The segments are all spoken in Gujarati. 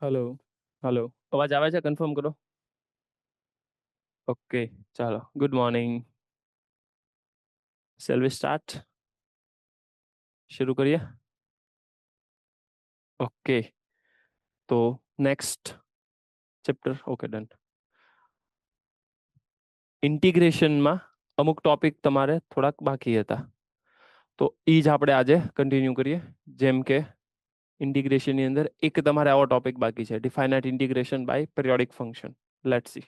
हेलो हेलो अवाज આવે છે કન્ફર્મ કરો ઓકે ચાલો good morning shall we start शुरू करिए ઓકે તો નેક્સ્ટ ચેપ્ટર ઓકે ડન ઇન્ટિગ્રેશનમાં અમુક ટોપિક તમારે થોડાક બાકી હતા તો એ જ આપણે આજે કન્ટિન્યુ કરીએ જેમ કે ઇન્ટિગ્રેશનની અંદર એક તમારે આવો ટોપિક બાકી છે definite integration by periodic function let's see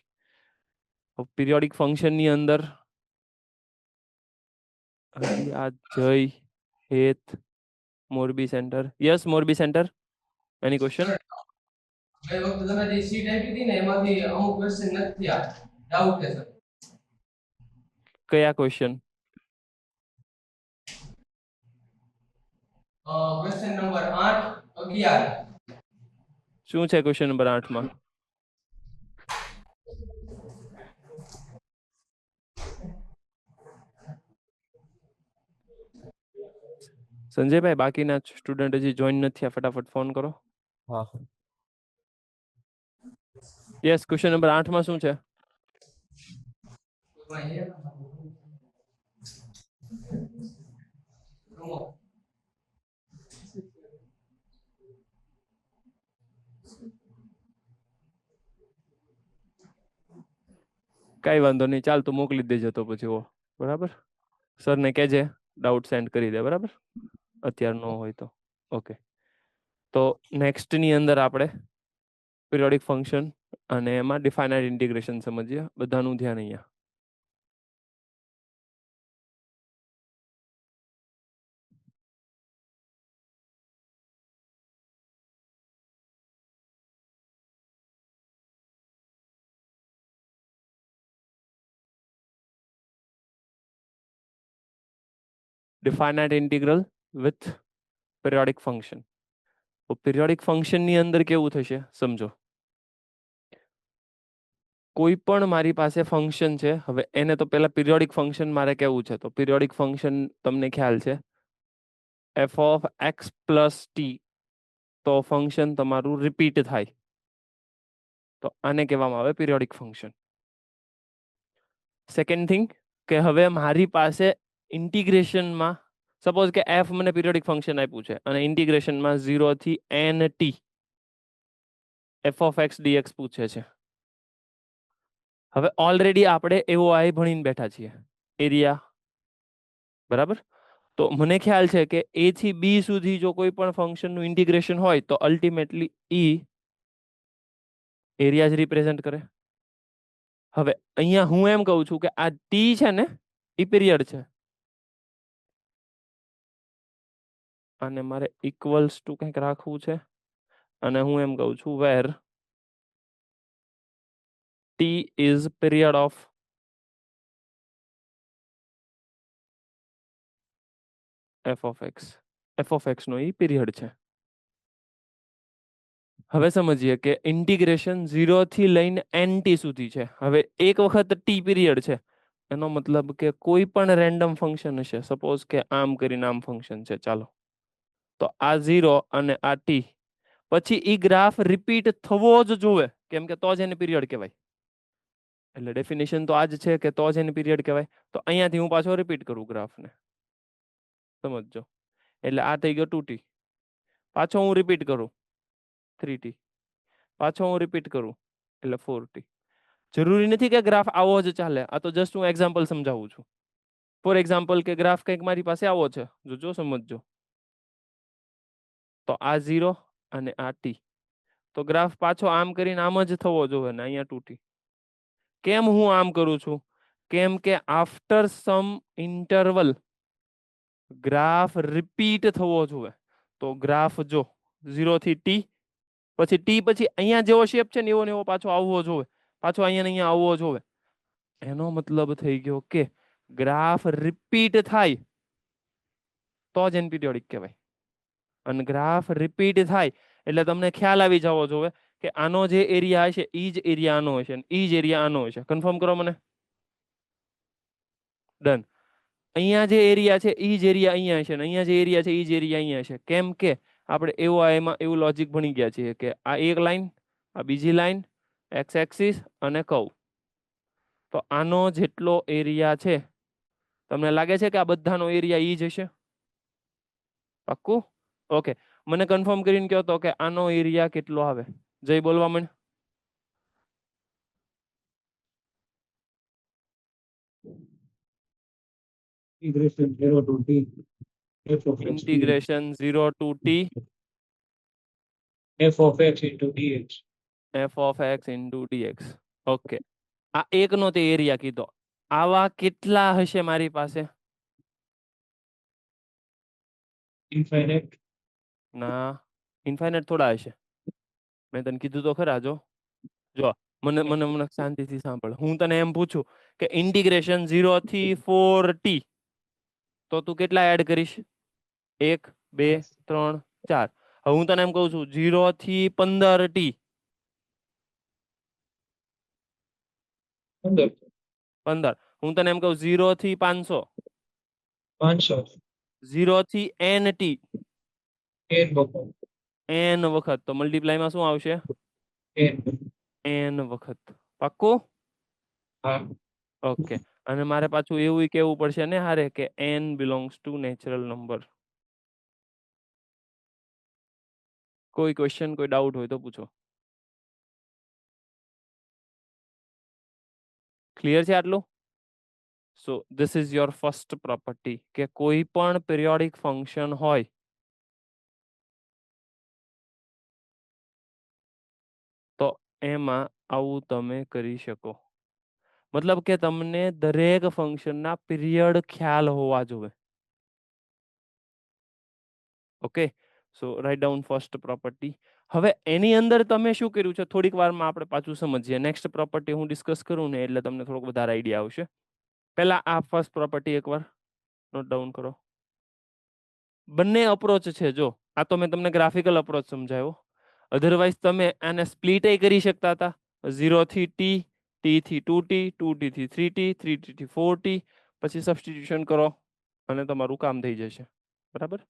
periodic ફંક્શનની અંદર હજી આ Jay Het Morbi centre yes Morbi centre any question ગઈ વખતે તમે જે શીટ આપી હતી ને એમાંથી અમુક ક્વેશ્ચન નથી આ ડાઉટ છે સર કયા ક્વેશ્ચન ક્વેશ્ચન નંબર 8 11 શું છે ક્વેશ્ચન નંબર 8 માં સંજયભાઈ બાકીના સ્ટુડન્ટ હજી જોઈન નથી થયા ફટાફટ ફોન કરો હા યસ ક્વેશ્ચન નંબર 8 માં શું છે કઈ વાંધો નહીં ચાલ તું મોકલી દેજો તો પછી ઓ બરાબર સરને કહેજે ડાઉટ સેન્ડ કરી દે બરાબર અત્યારે નો હોય તો ઓકે તો નેક્સ્ટ ની અંદર આપણે પિરિયોડિક ફંક્શન અને એમાં ડિફાઇનાઇટ ઇન્ટિગ્રેશન સમજીએ બધાનું ધ્યાન અહીંયા definite integral with periodic function તો periodic function ની અંદર કેવું થશે સમજો કોઈ પણ મારી પાસે ફંક્શન છે હવે એને તો પહેલા periodic function મારે કેવું છે તો periodic function તમને ખ્યાલ છે f of x plus t તો ફંક્શન તમારું રિપીટ થાય તો આને કહેવામાં આવે periodic function સેકન્ડ થિંગ કે હવે મારી પાસે ઇન્ટિગ્રેશનમાં સપોઝ કે f મને પિરિયોડિક ફંક્શન આપ્યું છે અને ઇન્ટિગ્રેશનમાં 0 થી n t f of x dx પૂછે છે હવે ઓલરેડી આપણે એવો આઈ ભણીને બેઠા છીએ એરિયા બરાબર તો મને ખ્યાલ છે કે a થી b સુધી જો કોઈ પણ ફંક્શનનું ઇન્ટિગ્રેશન હોય તો અલ્ટિમેટલી e એરિયા જ રિપ્રેઝન્ટ કરે હવે અહીંયા હું એમ કહું છું કે આ t છે ને એ પીરિયડ છે અને મારે ઇક્વલ્સ ટુ કંઈક રાખવું છે અને હું એમ કહું છું where t is period of f of x નો એ પીરિયડ છે હવે સમજીએ કે ઇન્ટિગ્રેશન 0 થી લઈને nt સુધી છે હવે એક વખત t પીરિયડ છે એનો મતલબ કે કોઈ પણ રેન્ડમ ફંક્શન હશે સપોઝ કે આમ કરીને આમ ફંક્શન છે ચાલો તો આ 0 અને આ t પછી ઈ ગ્રાફ રિપીટ થવો જ જોવે કેમ કે તો જ એને પીરિયડ કહેવાય એટલે ડેફિનેશન તો આ જ છે કે તો જ એને પીરિયડ કહેવાય તો અહીંયાથી હું પાછો રિપીટ કરું ગ્રાફને સમજજો એટલે આ થઈ ગયો 2t પાછો હું રિપીટ કરું 3t પાછો હું રિપીટ કરું એટલે 4t જરૂરી નથી કે ગ્રાફ આવો જ ચાલે આ તો જસ્ટ હું એક્ઝામ્પલ સમજાવું છું ફોર એક્ઝામ્પલ કે ગ્રાફ કંઈક મારી પાસે આવો છે જો સમજજો તો આ 0 અને આ t તો ગ્રાફ પાછો આમ કરીને આમ જ થવો જોઈએ ને અહીંયા 2t કેમ હું આમ કરું છું કેમ કે after some interval graph repeat થવો જોઈએ તો ગ્રાફ જો 0 થી t પછી અહીંયા જેવો શેપ છે ને એવો ને એવો પાછો આવવો જોઈએ પાછો અહીંયા આવવો જોઈએ એનો મતલબ થઈ ગયો કે ગ્રાફ રિપીટ થાય તો જ એને પીરિયોડિક કહેવાય અને ગ્રાફ રિપીટ થાય એટલે તમને ખ્યાલ આવી જવો જોઈએ કે આનો જે એરિયા હશે ઈ જ એરિયા આનો હશે ઈ જ એરિયા આનો હશે કન્ફર્મ કરો મને ડન અહીંયા જે એરિયા છે ઈ જ એરિયા અહીંયા હશે ને અહીંયા જે એરિયા છે ઈ જ એરિયા અહીંયા હશે કેમ કે આપણે એમાં એવું લોજિક ભણી ગયા છીએ કે આ એક લાઈન, આ બીજી લાઈન, એક્સ એક્સિસ અને કર્વ. તો આનો જેટલો એરિયા છે, તમને લાગે છે કે આ બધાનો એરિયા ઈ જ હશે? પાક્કું? ઓકે, મને કન્ફર્મ કરીને કહો તો કે આનો એરિયા કેટલો આવે? જય બોલવા મને. Integration 0 to t f of x dx. Integration 0 to T f of x into dx. F of X into DX. Okay, આ એકનો તે એરિયા કીધો. આવા કેટલા હશે મારી પાસે? Infinite. ના, ઇન્ફાઇનાઇટ થોડા હશે. મેં તને કીધું તો ખરા. જો મને મને મને શાંતિથી સાંભળ. હું તને એમ પૂછું કે ઇન્ટિગ્રેશન 0 થી 4t, તો તું કેટલા એડ કરીશ? 1 2 3 4. હવે હું તને એમ કહું છું 0 થી 15t. 15. હું તને એમ કહું 0 થી 500. 500. 0 થી nt. n વખત. n વખત. તો મલ્ટીપ્લાયમાં શું આવશે? n. n વખત. પાક્કું? હા. ઓકે, અને મારે પાછું એવું કહેવું પડશે ને હારે કે n belongs to natural number. કોઈ ક્વેશ્ચન, કોઈ ડાઉટ હોય તો પૂછો. ક્લિયર છે આટલું? So this is your first property કે કોઈ પણ પિરિયોડિક ફંક્શન હોય તો એમાં આવું તમે કરી શકો. મતલબ કે તમને દરેક ફંક્શનના પીરિયડ ખ્યાલ હોવા જોઈએ. ઓકે, સો રાઇટ ડાઉન ફર્સ્ટ પ્રોપર્ટી. હવે એની અંદર તમે શું કર્યું છે થોડીક વારમાં આપણે પાછું સમજીએ. નેક્સ્ટ પ્રોપર્ટી હું ડિસ્કસ કરું ને એટલે તમને થોડોક વધારે આઈડિયા આવશે. પહેલા આ ફર્સ્ટ પ્રોપર્ટી એકવાર નોટ ડાઉન કરો. બંને અપ્રોચ છે. જો આ તો મેં તમને ગ્રાફિકલ અપ્રોચ સમજાવ્યો. અધરવાઇઝ તમે આને સ્પ્લિટ કરી શકતા હતા. 0 થી ટી, ટી થી 2t, 2t થી 3t, 3t થી 4t, પછી સબસ્ટિટ્યુશન કરો અને તમારું કામ થઈ જશે. બરાબર?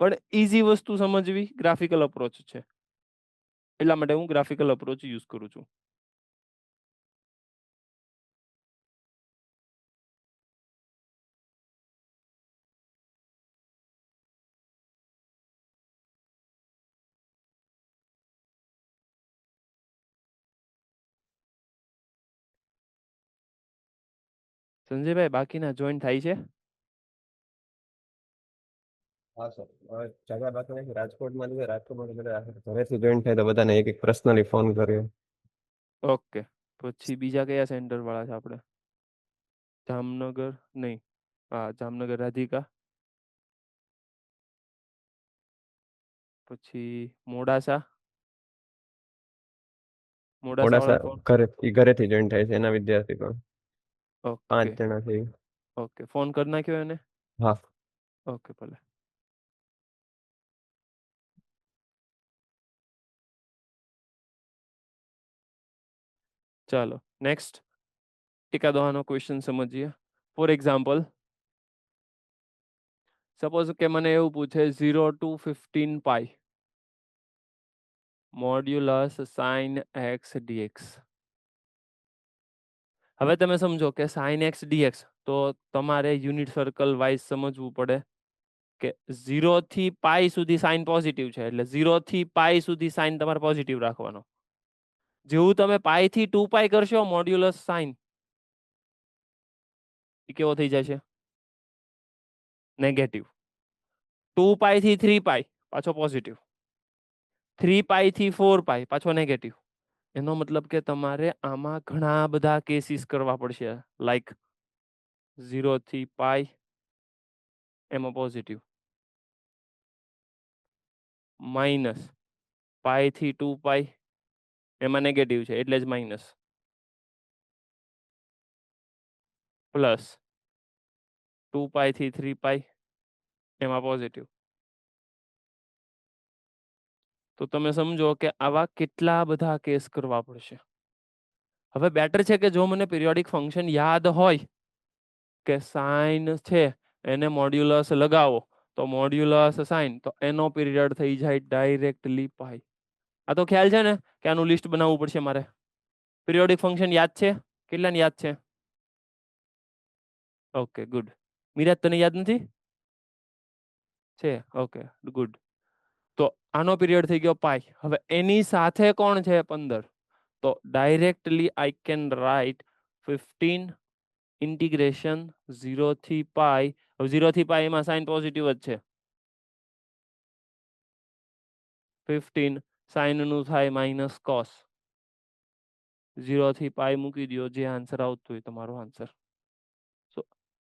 પણ ઈઝી વસ્તુ સમજવી ગ્રાફિકલ અપ્રોચ છે, એટલા માટે હું ગ્રાફિકલ અપ્રોચ યુઝ કરું છું. સંજયભાઈ બાકીના જોઈન થાય છે? હા સર, જગા બાકી નથી. રાજકોટમાં છે. રાજકોટમાં બધા ઘરેથી જોઈન થાય તો બધાને એક એક પર્સનલી ફોન કર્યો. ઓકે, પછી બીજા કયા સેન્ટર વાળા છે આપણે? જામનગર નહીં, હા જામનગર રાધિકા. પછી મોડાસા. મોડાસા મોડાસા વાળા ફોન. ઘરેથી જોઈન થાય છે એના વિદ્યાર્થી પણ ઓકે 5 જણા છે. ઓકે, ફોન કરી નાખ્યો એને? હા. ઓકે ભલે. ચાલો નેક્સ્ટ એકાદો આનો ક્વેશ્ચન સમજીએ. ફોર એક્ઝામ્પલ, સપોઝ કે મને એવું પૂછે 0 ટુ 15 પાઈ મોડ્યુલસ સાઇન એક્સ ડીએક્સ. હવે તમે સમજો કે સાઇન એક્સ ડીએક્સ, તો તમારે યુનિટ સર્કલ વાઇઝ સમજવું પડે કે 0 થી પાઈ સુધી સાઇન પોઝિટિવ છે, એટલે 0 થી પાઈ સુધી સાઇન તમારે પોઝિટિવ રાખવાનો. જેવું તમે પાઈ થી 2 પાઈ કરશો મોડ્યુલસ સાઇન એ કેવો થઈ જશે? નેગેટિવ. 2 પાઈ થી 3 પાઈ પાછો પોઝિટિવ. 3 પાઈ થી 4 પાઈ પાછો નેગેટિવ. એનો મતલબ કે તમારે આમાં ઘણા બધા કેસીસ કરવા પડશે. લાઈક 0 થી પાઈ એમાં પોઝિટિવ, માઇનસ પાઈ થી 2 પાઈ એમાં નેગેટિવ છે એટલે જ માઇનસ, પ્લસ 2 પાઈ થી 3 પાઈ એમાં પોઝિટિવ. તો તમે સમજો કે આવા કેટલા બધા કેસ કરવા પડશે. હવે બેટર છે કે જો મને પિરિયોડિક ફંક્શન યાદ હોય કે સાઇન છે એને મોડ્યુલસ લગાવો તો મોડ્યુલસ સાઇન, તો એનો પીરિયડ થઈ જાય ડાયરેક્ટલી પાઈ. આ તો ખ્યાલ છે ને કે આનું લિસ્ટ બનાવવું પડશે મારે. પિરિયોડિક ફંક્શન યાદ છે? કેટલાને યાદ છે? Okay good. મિરાજ તને યાદ નથી? છે ઓકે ગુડ. તો આનો પીરિયડ થઈ ગયો પાઈ. હવે એની સાથે કોણ છે 15? તો directly I can write 15 integration 0 થી પાઈ. હવે 0 થી પાઈ માં સાઇન પોઝિટિવ જ છે. 15 સાઇન નું થાય માઇનસ કોસ. 0 થી પાઈ મૂકી દો, જે આન્સર આવતું હોય તમારો આન્સર. સો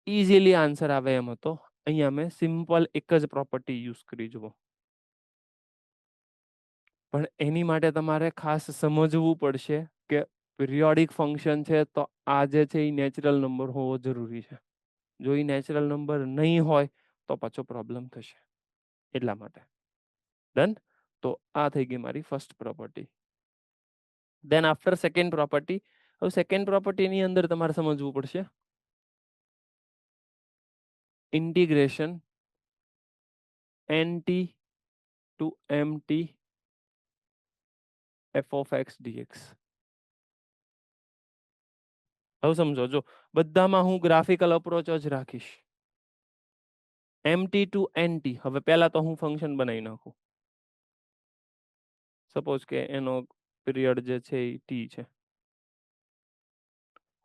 ઇઝીલી આન્સર આવે એમ હતો. અહીંયા મેં સિમ્પલ એક જ પ્રોપર્ટી યુઝ કરી જુઓ. પણ એની માટે તમારે ખાસ સમજવું પડશે કે પિરિયોડિક ફંક્શન છે તો આ જે છે એ નેચરલ નંબર હોવો જરૂરી છે. જો એ નેચરલ નંબર નહીં હોય તો પાછો પ્રોબ્લેમ થશે. એટલા માટે ડન. તો આ થઈ ગઈ મારી first property. Then after second property. હવે સેકન્ડ પ્રોપર્ટીની અંદર તમારે સમજવું પડશે integration nt to mt f of x dx. હવે સમજો, જો બધામાં હું ગ્રાફિકલ અપ્રોચ જ રાખીશ. mt to nt. હવે પહેલા તો હું ફંક્શન બનાવી નાખું. સપોઝ કે એનો પીરિયડ જે છે એ t છે.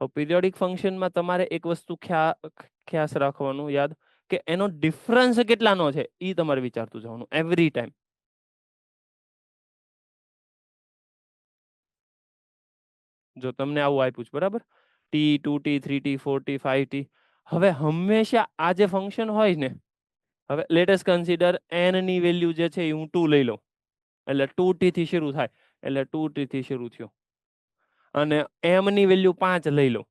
હવે પીરિયોડિક ફંક્શનમાં તમારે એક વસ્તુ ખ્યાસ રાખવાનું યાદ, કે એનો ડિફરન્સ કેટલાનો છે એ તમારે વિચારતું જવાનું એવરી ટાઈમ. જો તમને આવું આપ્યું છે બરાબર, t 2t 3t 4t 5t. હવે હંમેશા આ જે ફંક્શન હોય ને, હવે લેટેસ્ટ કન્સિડર n ની વેલ્યુ જે છે એ હું 2 લઈ લઉં, એટલે 2t થી શરૂ થાય, એટલે 2t થી શરૂ થયો. અને m ની વેલ્યુ 5 લઈ લઉં,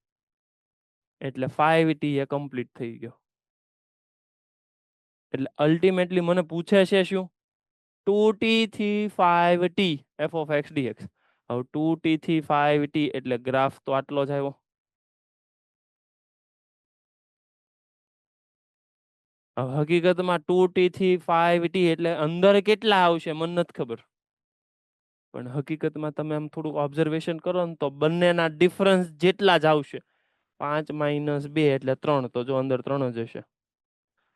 એટલે 5t એ કમ્પ્લીટ થઈ ગયો. એટલે અલ્ટિમેટલી મને પૂછે છે શું? 2t થી 5t f of x dx. હવે 2t થી 5t એટલે ગ્રાફ તો આટલો જ આવ્યો. હવે હકીકતમાં 2t થી 5t એટલે અંદર કેટલા આવશે મને નથી ખબર, પણ હકીકતમાં તમે આમ થોડું ઓબ્ઝર્વેશન કરો ને તો બંનેના ડિફરન્સ જેટલા જ આવશે. 5 માઇનસ 2 એટલે 3, તો જો અંદર 3 જ હશે.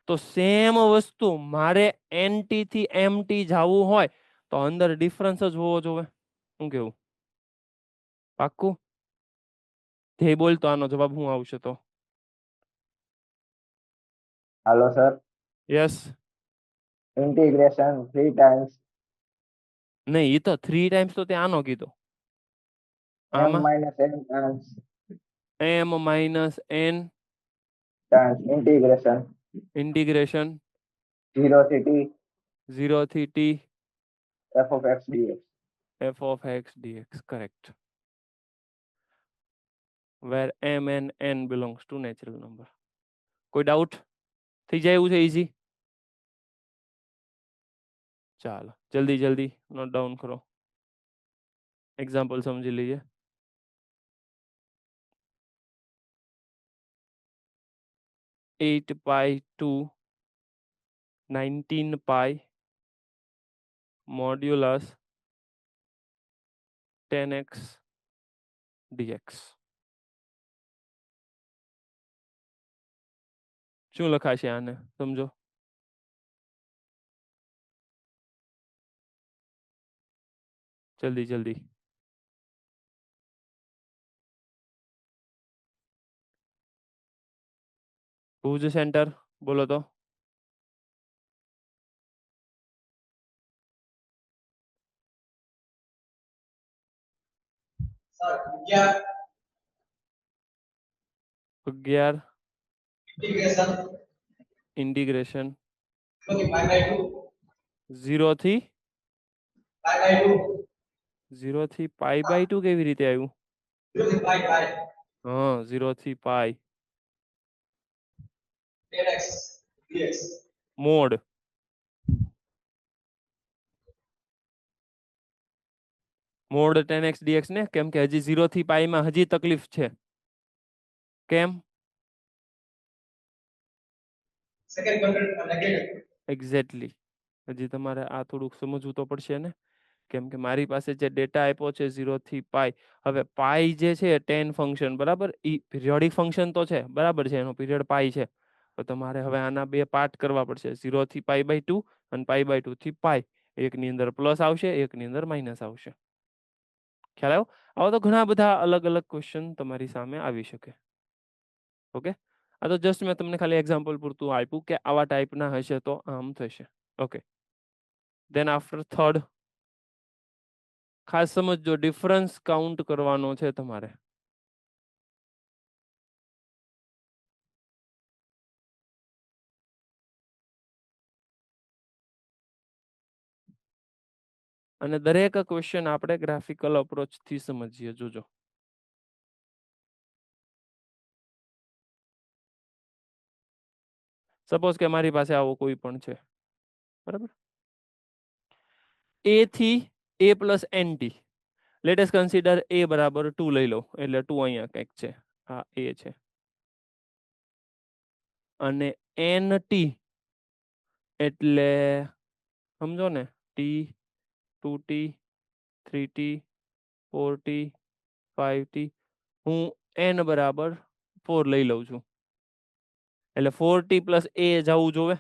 તો સેમ વસ્તુ મારે nt થી mt જવું હોય તો અંદર ડિફરન્સ જ હોવો જોઈએ. શું કેવું? પાક્કું? ધ્યેય બોલ તો આનો જવાબ શું આવશે? તો Hello, sir. Yes. Integration 3 times નહીં, એ તો 3 ટાઈમ્સ તો તે આનો કીધો. m આમાં minus n times m minus n times integration integration 0 થી t 0 થી t f of x dx. f of x dx. Correct. where m and n belongs to natural number. કોઈ ડાઉટ? થઈ જાય એવું છે ઈઝી? ચાલો જલ્દી જલ્દી નોટ ડાઉન કરો, એક્ઝામ્પલ સમજી લઈએ. At pi to 19 pi modulus 10x dx. શું લખાશે આને? સમજો. જલ્દી જલ્દી. ભુજ સેન્ટર બોલો તો. સર 11 11 ઇન્ટિગ્રેશન ઇન્ટિગ્રેશન 0 થી પાઈ બાય 2 0 થી પાઈ બાય 2 કેવી રીતે આવ્યું? 0 થી પાઈ બાય હા 0 થી પાઈ 10x dx. Mode mode 10x dx ને, કેમ કે હજી 0 થી પાઈ માં હજી તકલીફ છે. કેમ? Second quadrant negative. એક્ઝેક્ટલી. હજી તમારે આ થોડુંક સમજવું તો પડશે ને, કેમ કે મારી પાસે જે ડેટા આપ્યો છે 0 થી પાઈ, હવે પાઈ જે છે 10 ફંક્શન બરાબર, એ પિરિયોડિક ફંક્શન તો છે બરાબર છે, એનો પીરિયડ પાઈ છે. તો તમારે હવે આના બે પાર્ટ કરવા પડશે, 0 થી પાઈ બાય 2 અને પાઈ બાય 2 થી પાઈ. એકની અંદર પ્લસ આવશે, એકની અંદર માઇનસ આવશે. ખ્યાલ આવ્યો? આવા તો ઘણા બધા અલગ અલગ ક્વેશ્ચન તમારી સામે આવી શકે. ઓકે, આ તો જસ્ટ મેં તમને ખાલી એક્ઝામ્પલ પૂરતું આપ્યું કે આવા ટાઈપના હશે તો આમ થશે. ઓકે, દેન આફ્ટર થર્ડ, ખાસ સમજો, ડિફરન્સ કાઉન્ટ કરવાનો છે તમારે. અને દરેક ક્વેશ્ચન આપણે ગ્રાફિકલ અપ્રોચ થી સમજીએ. જોજો, સપોઝ કે મારી પાસે આવો કોઈ પણ છે બરાબર, a થી a plus nt. Let us consider a બરાબર 2 લઈ લો, એટલે 2 અહીંયા કંઈક છે, આ a છે. અને nt એટલે સમજો ને, t 2t 3t 4t 5t. હું n બરાબર 4 લઈ લઉં છું, એટલે 4t પ્લસ a જવું જોવે,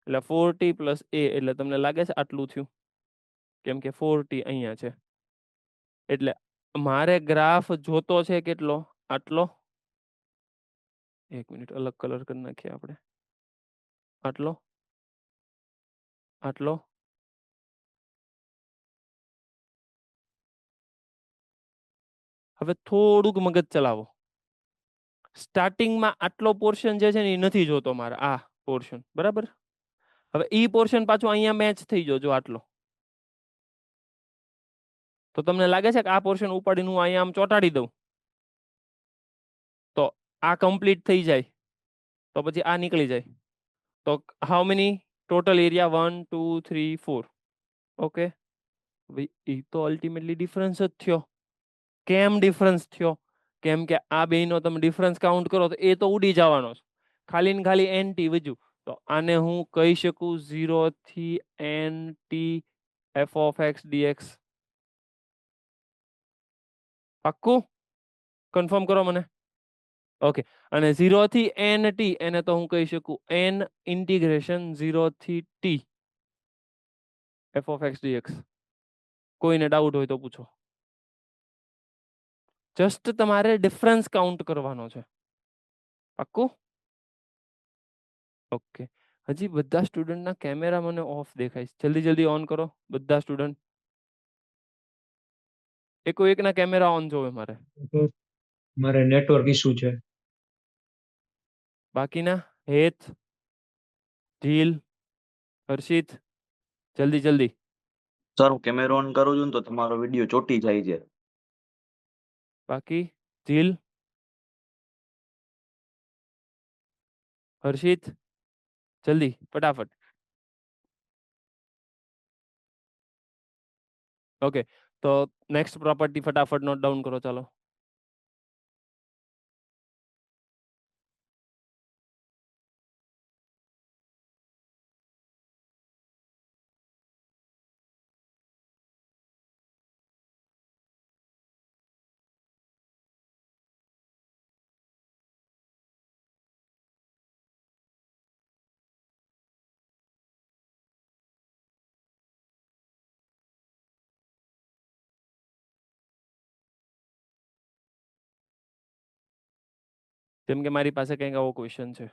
એટલે 4t પ્લસ a એટલે તમને લાગે છે આટલું થયું, કેમ કે 4t અહીંયા છે. એટલે મારે ગ્રાફ જોતો છે કેટલો? આટલો. એક મિનિટ, અલગ કલર કરી નાખીએ આપણે. આટલો, આટલો. હવે થોડુંક મગજ ચલાવો. સ્ટાર્ટિંગમાં આટલો પોર્શન જે છે ને એ નથી જોતો મારે, આ પોર્શન બરાબર. હવે ઈ પોર્શન પાછું અહીંયા મેચ થઈ જો આટલો. તો તમને લાગે છે કે આ પોર્શન ઉપાડીને હું અહીંયા આમ ચોંટાડી દઉં તો આ કમ્પ્લીટ થઈ જાય, તો પછી આ નીકળી જાય. તો how many total area? 1 2 3 4. Okay, એ તો અલ્ટિમેટલી ડિફરન્સ જ થયો. કેમ ડિફરન્સ થયો? કેમ કે આ બેનો તમે ડિફરન્સ કાઉન્ટ કરો તો એ તો ઉડી જવાનો છે, ખાલી ને ખાલી nt વધ્યું. તો આને હું કહી શકું 0 થી nt f of x dx. પાક્કું? કન્ફર્મ કરો મને. ઓકે, અને 0 થી nt એને તો હું કહી શકું n ઇન્ટિગ્રેશન 0 થી t f of x dx. કોઈને ડાઉટ હોય તો પૂછો. જસ્ટ તમારે ડિફરન્સ કાઉન્ટ કરવાનો છે. પાક્કું? ઓકે, હજી બધા સ્ટુડન્ટના કેમેરા મને ઓફ દેખાય છે, જલ્દી જલ્દી ઓન કરો બધા સ્ટુડન્ટ. એકો એકના કેમેરા ઓન જોવે મારે, મારે નેટવર્ક ઇસ્યુ છે. બાકીના હેત, જીલ, હર્ષિત, જલ્દી જલ્દી. સર હું કેમેરો ઓન કરું છું ને તો તમારો વિડીયો ચોટી જાય છે. બાકી જીલ, હર્ષિત, જલ્દી ફટાફટ. ઓકે, તો નેક્સ્ટ પ્રોપર્ટી ફટાફટ નોટ ડાઉન કરો. ચાલો, કેમ કે મારી પાસે કંઈક આવો ક્વેશ્ચન છે.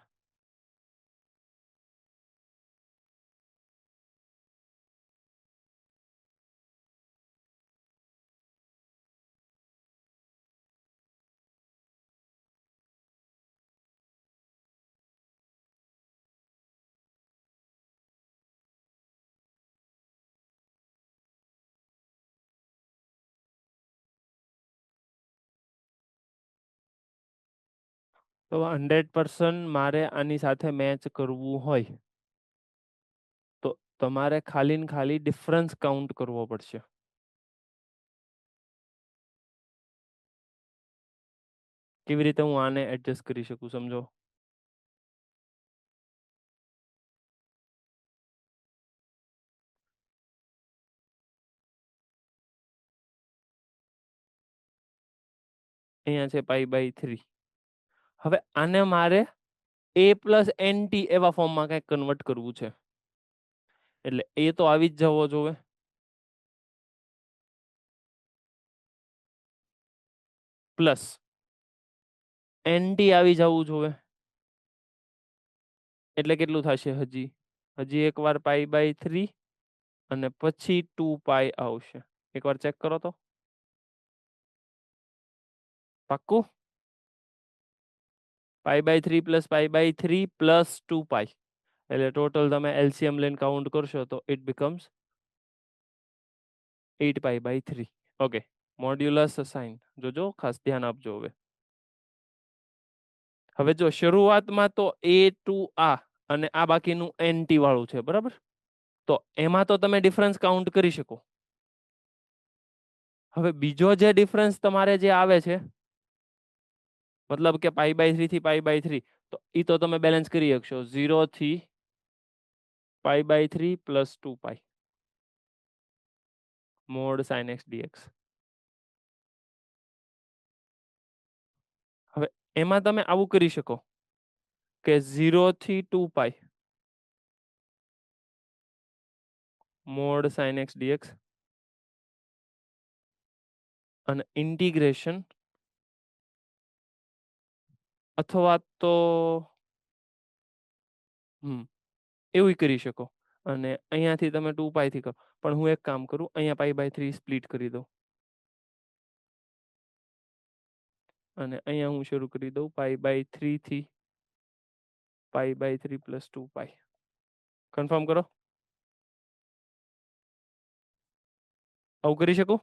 તો 100% મારે આની સાથે મેચ કરવું હોય તો તમારે ખાલી ને ખાલી ડિફરન્સ કાઉન્ટ કરવો પડશે. કેવી રીતે હું આને એડજસ્ટ કરી શકું? સમજો, અહીંયા છે π/3. હવે આને મારે a પ્લસ nt એવા ફોર્મમાં કંઈક કન્વર્ટ કરવું છે, એટલે એ તો આવી જ જવો જોઈએ. પ્લસ nt આવી જવું જોઈએ, એટલે કેટલું થશે? હજી એકવાર π/3 અને પછી 2π આવશે. એકવાર ચેક કરો તો. પાક્કું? π/3 પ્લસ π/3 પ્લસ 2π, એટલે ટોટલ તમે એલસીએમ લઈને કાઉન્ટ કરશો તો it becomes 8π/3. Okay, modulus sine જોજો, ખાસ ધ્યાન આપજો. હવે જો શરૂઆતમાં તો a2 આ અને આ બાકીનું nt વાળું છે, બરાબર? તો એમાં તો તમે ડિફરન્સ કાઉન્ટ કરી શકો. હવે બીજો જે ડિફરન્સ તમારે જે આવે છે, મતલબ કે π/3 થી π/3, તો એ તો તમે બેલેન્સ કરી શકશો. 0 થી π/3 plus 2π mod sin x dx. હવે એમાં તમે આવું કરી શકો કે 0 થી 2π મોડ sin x dx અને ઇન્ટિગ્રેશન, અથવા તો એવું કરી શકો. અને અહીંયાથી તમે 2π થી કરો, પણ હું એક કામ કરું, અહીંયા π/3 સ્પ્લિટ કરી દઉં અને અહીંયા હું શરૂ કરી દઉં π/3 થી π/3 પ્લસ 2π. કન્ફર્મ કરો. આવું કરી શકું?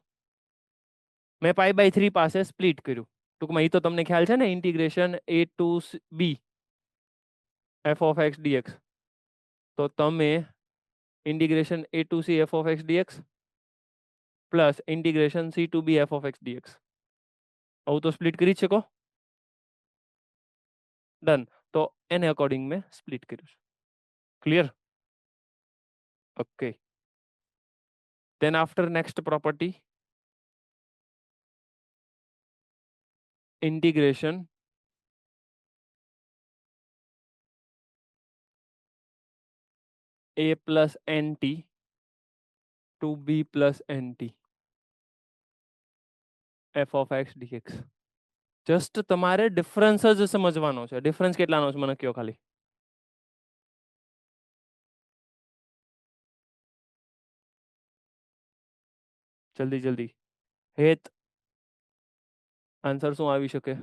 મેં π/3 પાસે સ્પ્લિટ કર્યું. ટૂંકમાં એ તો તમને ખ્યાલ છે ને, integration a to b f of x dx. તો તમે integration a to c f of x dx plus integration c to b f of x dx, આવું તો સ્પ્લિટ કરી જ શકો. ડન. તો એને અકોર્ડિંગ મેં સ્પ્લિટ કર્યું છે. Clear? Okay. then after next property, integration a plus nt to b plus nt f of x dx. Just તમારે ડિફરન્સ જ સમજવાનો છે. ડિફરન્સ કેટલાનો છે મને કયો ખાલી. જલ્દી. હેત, આન્સર શું આવી શકે?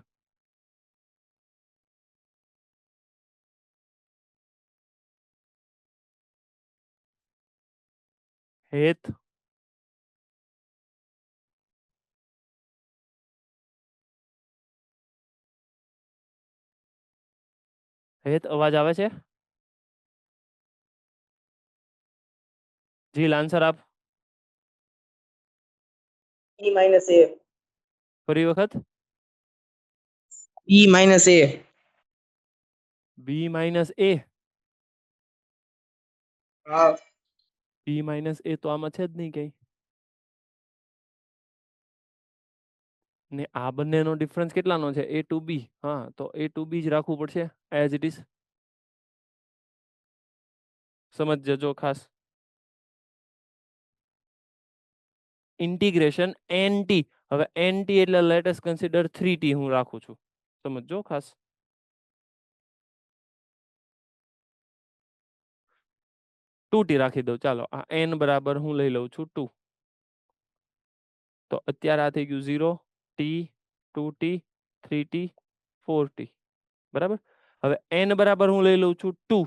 હેત, અવાજ આવે છે? જીલ, આન્સર આપ. E minus A. ફરી વખત. E minus A. b minus a. હા. b માઇનસ a તો આમાં છે જ નહીં કઈ. ને આ બંનેનો ડિફરન્સ કેટલાનો છે? a to b. હા, તો a to b જ રાખવું પડશે એઝ ઇટ ઇઝ. સમજ જજો ખાસ. Integration nt. હવે nt એટલે લેટ અસ કન્સિડર 3t હું રાખું છું. સમજો ખાસ. 2t રાખી દઉં. ચાલો, આ n બરાબર હું લઈ લઉં છું 2. તો અત્યારે આ થઈ ગયું 0, t, 2t, 3t, 4t. બરાબર. હવે n બરાબર હું લઈ લઉં છું 2,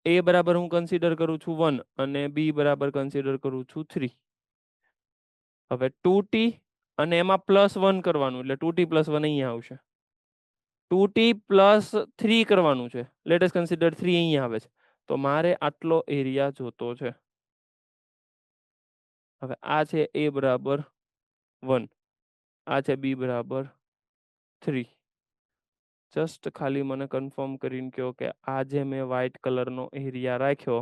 a બરાબર હું કન્સિડર કરું છું 1 અને b બરાબર કન્સિડર કરું છું 3. હવે 2t અને એમાં +1 કરવાનું, એટલે 2t + 1 અહીંયા આવશે. 2t + 3 કરવાનું છે, લેટ અસ કન્સિડર 3 અહીંયા આવે છે. તો મારે આટલો એરિયા જોતો છે. હવે આ છે a બરાબર 1, આ છે b બરાબર 3. જસ્ટ ખાલી મને કન્ફર્મ કરીને કહો કે આ જે મેં વ્હાઇટ કલરનો એરિયા રાખ્યો,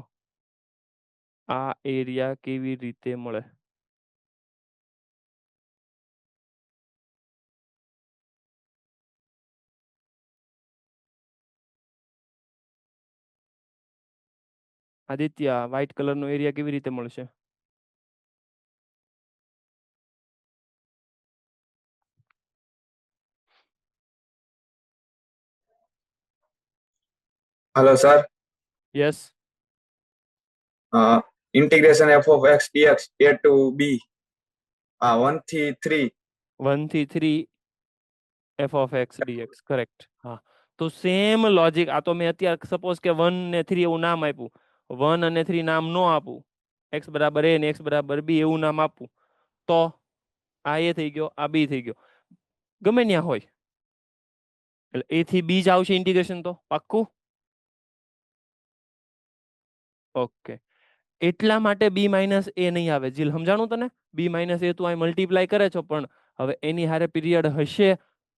આ એરિયા કેવી રીતે મળે? આદિત્ય વ્હાઇટ કલરનો એરિયા કેવી રીતે મળશે? Hello, sir. Yes. Integration f of x dx a to b 1 થી 3 1 થી 3 f of x dx correct. હા, તો સેમ લોજિક. આ તો મેં અત્યારે સપોઝ કે 1 ને 3 એવું નામ આપ્યું, 1 અને 3 નામ નો આપું, x બરાબર a ને x બરાબર b એવું નામ આપું, તો આ a થઈ ગયો, આ b થઈ ગયો, ગમે ત્યાં હોય એટલે a થી b જ આવશે ઇન્ટિગ્રેશન. તો પાક્કું? ઓકે. એટલા માટે b માઇનસ a નહીં આવે. જીલ, સમજાણું તને? b માઇનસ a તું અહીં મલ્ટીપ્લાય કરે છો, પણ હવે એની હારે પીરિયડ હશે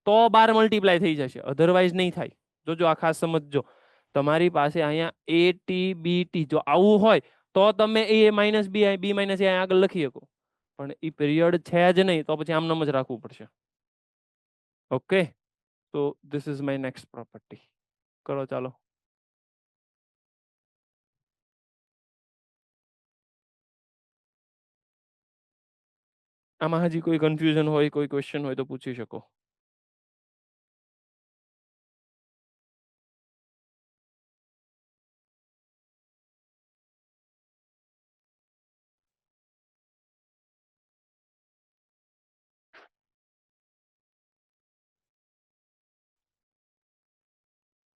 તો 12 મલ્ટીપ્લાય થઈ જશે, અધરવાઇઝ નહીં થાય. જોજો, આ ખાસ સમજજો. તમારી પાસે અહીંયા a t b t જો આવું હોય તો તમે a minus b b minus a આગળ લખી શકો, પણ એ પીરિયડ છે જ નહીં, તો પછી આમનામ જ રાખવું પડશે. ઓકે, તો this is my next property. કરો ચાલો. આમાં હજી કોઈ કન્ફ્યુઝન હોય, કોઈ ક્વેશ્ચન હોય તો પૂછી શકો.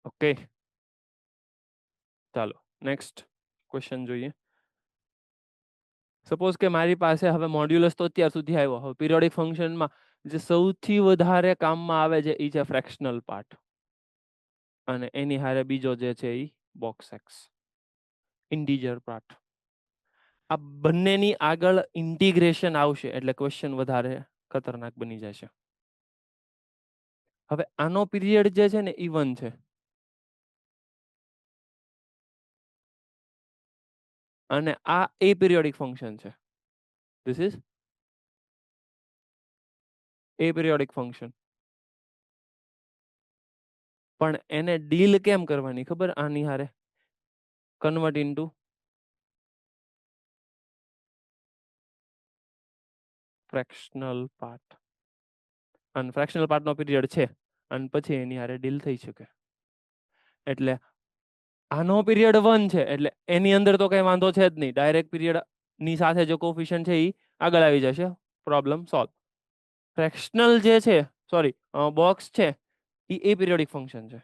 ઓકે, ચાલો નેક્સ્ટ ક્વેશ્ચન જોઈએ. સપોઝ કે મારી પાસે હવે મોડ્યુલસ તો અત્યાર સુધી આવ્યો, હવે પિરિયોડિક ફંક્શનમાં જે સૌથી વધારે કામમાં આવે છે એ છે ફ્રેક્શનલ પાર્ટ, અને એની હારે બીજો જે છે એ બોક્સ એક્સ, ઇન્ટીજર પાર્ટ. આ બંનેની આગળ ઇન્ટિગ્રેશન આવશે એટલે ક્વેશ્ચન વધારે ખતરનાક બની જશે. હવે આનો પીરિયડ જે છે ને એ 1 છે, અને આ એ પીરિયોડિક ફંક્શન છે. This is A periodic function. પણ એને ડીલ કેમ કરવાની ખબર? આની હારે કન્વર્ટ ઇન્ટુ ફ્રેક્શનલ પાર્ટ, અને ફ્રેક્શનલ પાર્ટનો પીરિયડ છે, અને પછી એની હારે ડીલ થઈ શકે. એટલે આનો પીરિયડ 1 છે એટલે એની અંદર તો કઈ વાંધો છે જ નહીં, ડાયરેક્ટ પીરિયડ ની સાથે જે કોફિશિયન્ટ છે એ આગળ આવી જશે, પ્રોબ્લેમ સોલ્વ. ફ્રેક્શનલ જે છે, સોરી બોક્સ છે, એ પીરિયોડિક ફંક્શન છે.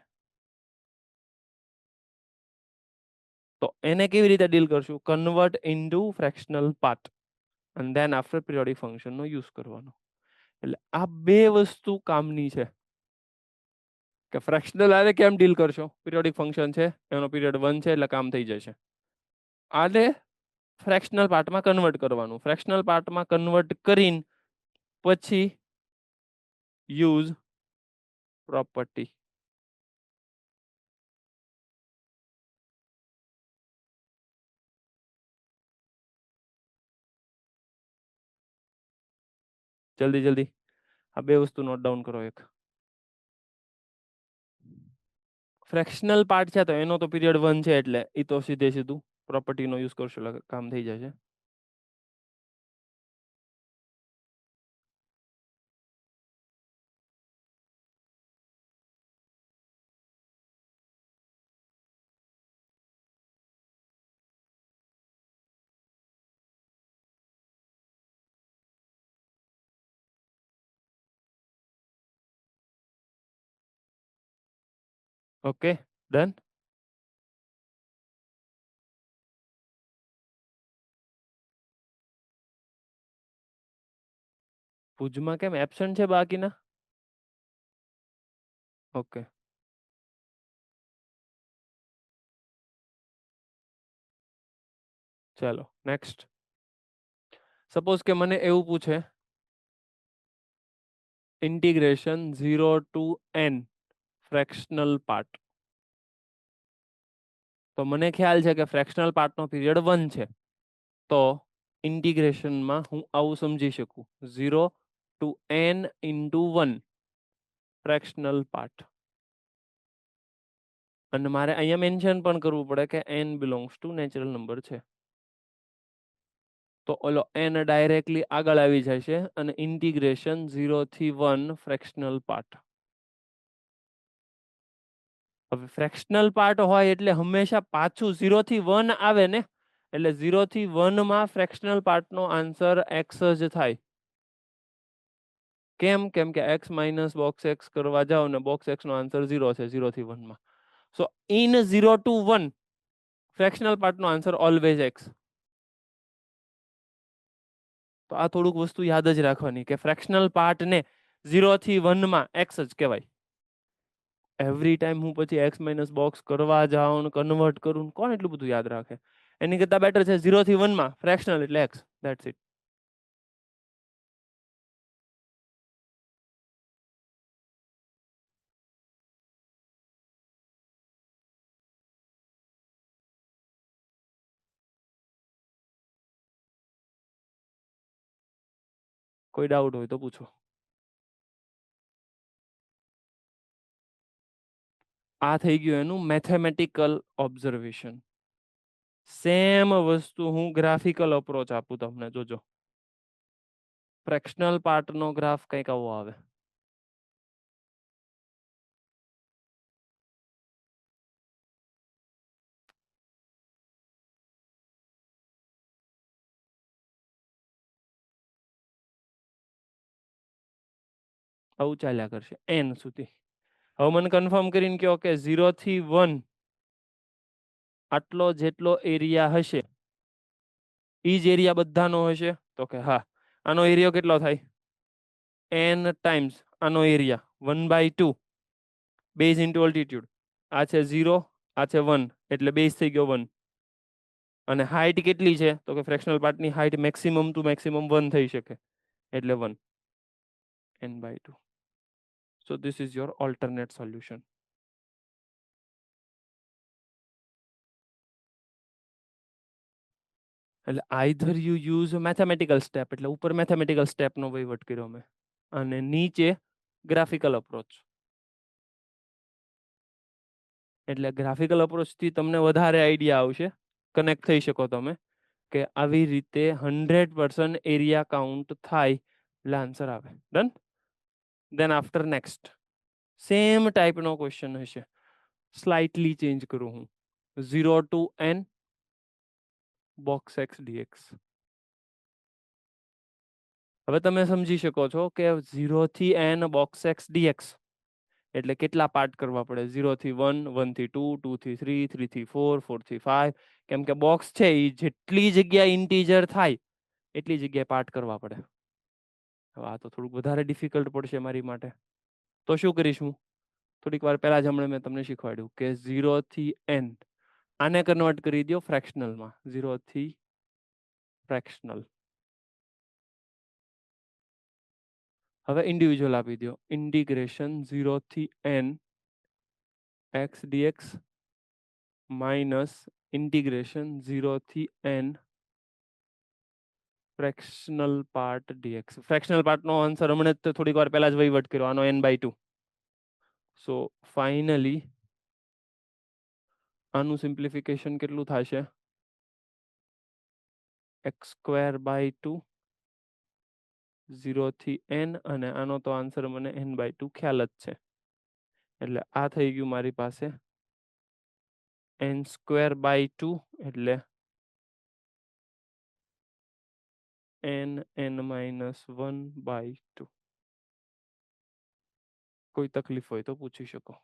તો એને કેવી રીતે ડીલ કરશું? કન્વર્ટ ઇન્ટુ ફ્રેક્શનલ પાર્ટ અને ધેન આફ્ટર પીરિયોડિક ફંક્શનનો યુઝ કરવાનો. એટલે આ બે વસ્તુ કામની છે કે ફ્રેક્શનલ આને કેમ ડીલ કરશો? પીરિયોડિક ફંક્શન છે, એનો પીરિયડ 1 છે એટલે કામ થઈ જશે. આને ફ્રેક્શનલ પાર્ટમાં કન્વર્ટ કરવાનું, ફ્રેક્શનલ પાર્ટમાં કન્વર્ટ કરીને પછી યુઝ પ્રોપર્ટી. જલ્દી જલ્દી આ બે વસ્તુ નોટ ડાઉન કરો. એક ફ્રેક્શનલ પાર્ટ છે તો એનો તો પીરિયડ 1 છે એટલે એ તો સીધે સીધું પ્રોપર્ટીનો યુઝ કરશો એટલે કામ થઈ જશે. Okay, done. ભુજમાં કેમ એબસન્ટ છે બાકીના? ઓકે, ચાલો નેક્સ્ટ. સપોઝ કે મને એવું પૂછે integration 0 two n fractional part, તો મને ખ્યાલ છે કે ફ્રેક્શનલ પાર્ટનો પીરિયડ 1 છે, તો ઇન્ટિગ્રેશનમાં હું આવું સમજી શકું 0 two n into 1 fractional part. અને મારે અહીંયા મેન્શન પણ કરવું પડે કે n belongs to natural number છે. તો ઓલો n ડાયરેક્ટલી આગળ આવી જાય છે અને ઇન્ટિગ્રેશન 0 થી 1 ફ્રેક્શનલ પાર્ટ. હવે ફ્રેક્શનલ પાર્ટ હોય એટલે હંમેશા પાછું 0 થી 1 આવે ને, એટલે 0 થી 1 માં ફ્રેક્શનલ પાર્ટનો આન્સર x જ થાય. કેમ? કેમ કે x માઇનસ બોક્સ x કરવા જાઓ ને બોક્સ x નો આન્સર 0 છે 0 થી 1 માં. સો ઇન 0 to 1 ફ્રેક્શનલ પાર્ટનો આન્સર ઓલવેઝ x. તો આ થોડુંક વસ્તુ યાદ જ રાખવાની કે ફ્રેક્શનલ પાર્ટને 0 થી 1 માં x જ કહેવાય. એવરી ટાઈમ હું પછી x માઇનસ બોક્સ કરવા જાઉં કન્વર્ટ કરું, કોણ એટલું બધું યાદ રાખે? એની કરતા બેટર છે 0 થી 1 માં ફ્રેક્શનલ એટલે x. That's it. કોઈ ડાઉટ હોય તો પૂછો. આ થઈ ગયું એનું મેથેમેટિકલ ઓબ્ઝર્વેશન. સેમ વસ્તુ હું ગ્રાફિકલ અપ્રોચ આપું તમને, જોજો. ફ્રેક્શનલ પાર્ટનો ગ્રાફ કંઈક આવો આવે. આવું ચાલ્યા કરશે n સુધી. હવે મને કન્ફર્મ કરીને કહો કે 0 થી 1 આટલો જેટલો એરિયા હશે ઈ જ એરિયા બધાનો હશે? તો કે હા. આનો એરિયા કેટલો થાય? n ટાઈમ્સ આનો એરિયા 1/2 બેઝ ઇન્ટુ ઓલ્ટિટ્યુડ. આ છે 0, આ છે 1 એટલે બેઝ થઈ ગયો 1. અને હાઈટ કેટલી છે? તો કે fractional પાર્ટની height maximum two maximum 1 થઈ શકે એટલે 1 n/2. So this is your alternate solution. એટલે either you use mathematical step, એટલે ઉપર મેથેમેટિકલ સ્ટેપનો વહીવટ કર્યો મેં, અને નીચે ગ્રાફિકલ અપ્રોચ. એટલે ગ્રાફિકલ અપ્રોચથી તમને વધારે આઈડિયા આવશે, કનેક્ટ થઈ શકો તમે કે આવી રીતે 100% એરિયા કાઉન્ટ થાય એટલે આન્સર આવે. Done. Then after next same ટાઈપનો ક્વેશ્ચન હશે, સ્લાઇટલી ચેન્જ કરું હું. 0 to n box x dx. હવે તમે સમજી શકો છો કે 0 થી n box x dx એટલે કેટલા પાર્ટ કરવા પડે? 0 થી 1, 1 થી 2, 2 થી 3, 3 થી 4, 4 થી 5. કેમ કે બોક્સ છે એ જેટલી જગ્યા ઇન્ટીજર થાય એટલી જગ્યાએ પાર્ટ કરવા પડે. હવે આ તો થોડુંક વધારે ડિફિકલ્ટ પડશે મારી માટે. તો શું કરીશું? થોડીક વાર પહેલા જ હમણાં મેં તમને શીખવાડ્યું કે 0 થી n આને કન્વર્ટ કરી દો ફ્રેક્શનલમાં. 0 થી ફ્રેક્શનલ. હવે ઇન્ડિવિજ્યુઅલ આપી દો. ઇન્ટિગ્રેશન 0 થી n x dx minus integration 0 થી n fractional part dx. Fractional પાર્ટનો આન્સર હમણાં જ થોડીક વાર પહેલા જ વહીવટ કર્યો, આનો n/2. સો ફાઇનલી આનું સિમ્પ્લિફિકેશન કેટલું થશે? x²/2 0 થી n, અને આનો તો આન્સર મને n/2 ખ્યાલ જ છે. એટલે આ થઈ ગયું મારી પાસે n²/2 એટલે n(n-1/2). કોઈ તકલીફ હોય તો પૂછી શકો.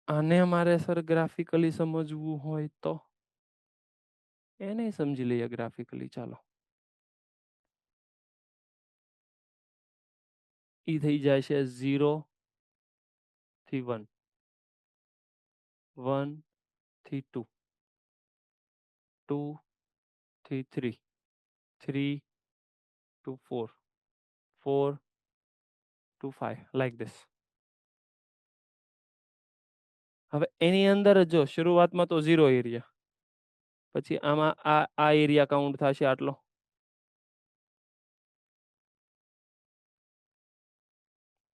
આને મારે સર ગ્રાફિકલી સમજવું હોય તો એને સમજી લઈએ ગ્રાફિકલી. ચાલો, ઈ થઈ જાય છે 0 થી 1, 1 થી 2, 2 થી 3, 3 to 4, 4 to 5, like this. હવે એની અંદર જો શરૂઆતમાં તો 0 એરિયા, પછી આમાં આ એરિયા કાઉન્ટ થશે આટલો,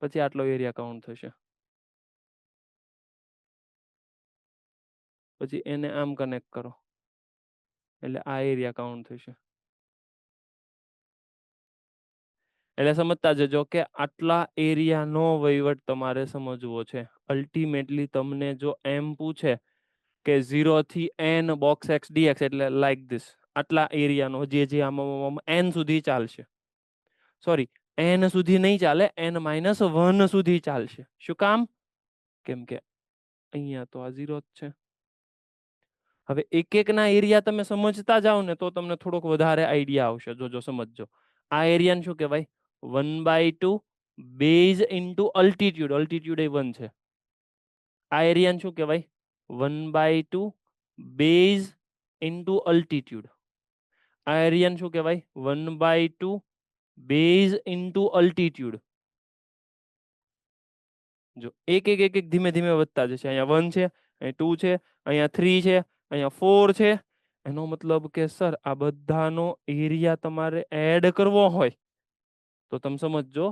પછી આટલો એરિયા કાઉન્ટ થશે, પછી એને આમ કનેક્ટ કરો એટલે આ એરિયા કાઉન્ટ થશે. એટલે સમજતા જજો કે આટલા એરિયાનો વહીવટ તમારે સમજવો છે. અલ્ટિમેટલી તમને જો એમ પૂછે કે 0 થી n બોક્સ x dx એટલે લાઈક ધીસ, આટલા એરિયાનો જે આમાં n સુધી ચાલશે, સોરી n સુધી નહીં ચાલે, n-1 સુધી ચાલશે. શું કામ? કેમ કે અહીંયા તો આ 0 જ છે. હવે એક એકના એરિયા તમે સમજતા જાઓ ને તો તમને થોડોક વધારે આઈડિયા આવશે. જોજો સમજજો. આ એરિયાને શું કહેવાય? 1/2 બેઝ ઇન્ટુ અલ્ટિટ્યુડ. અલ્ટિટ્યુડ એ 1 છે. આ એરિયાને શું કહેવાય? 1/2 બેઝ ઇન્ટુ અલ્ટિટ્યુડ. આ એરિયાને શું કહેવાય? 1/2 બેઝ ઇન્ટુ અલ્ટિટ્યુડ. જો એક એક એક એક ધીમે ધીમે વધતા જશે. અહીંયા 1 છે, અહીંયા 2 છે, અહીંયા 3 છે, અહીંયા 4 છે. એનો મતલબ કે સર આ બધાનો એરિયા તમારે એડ કરવો હોય તો તમે સમજજો,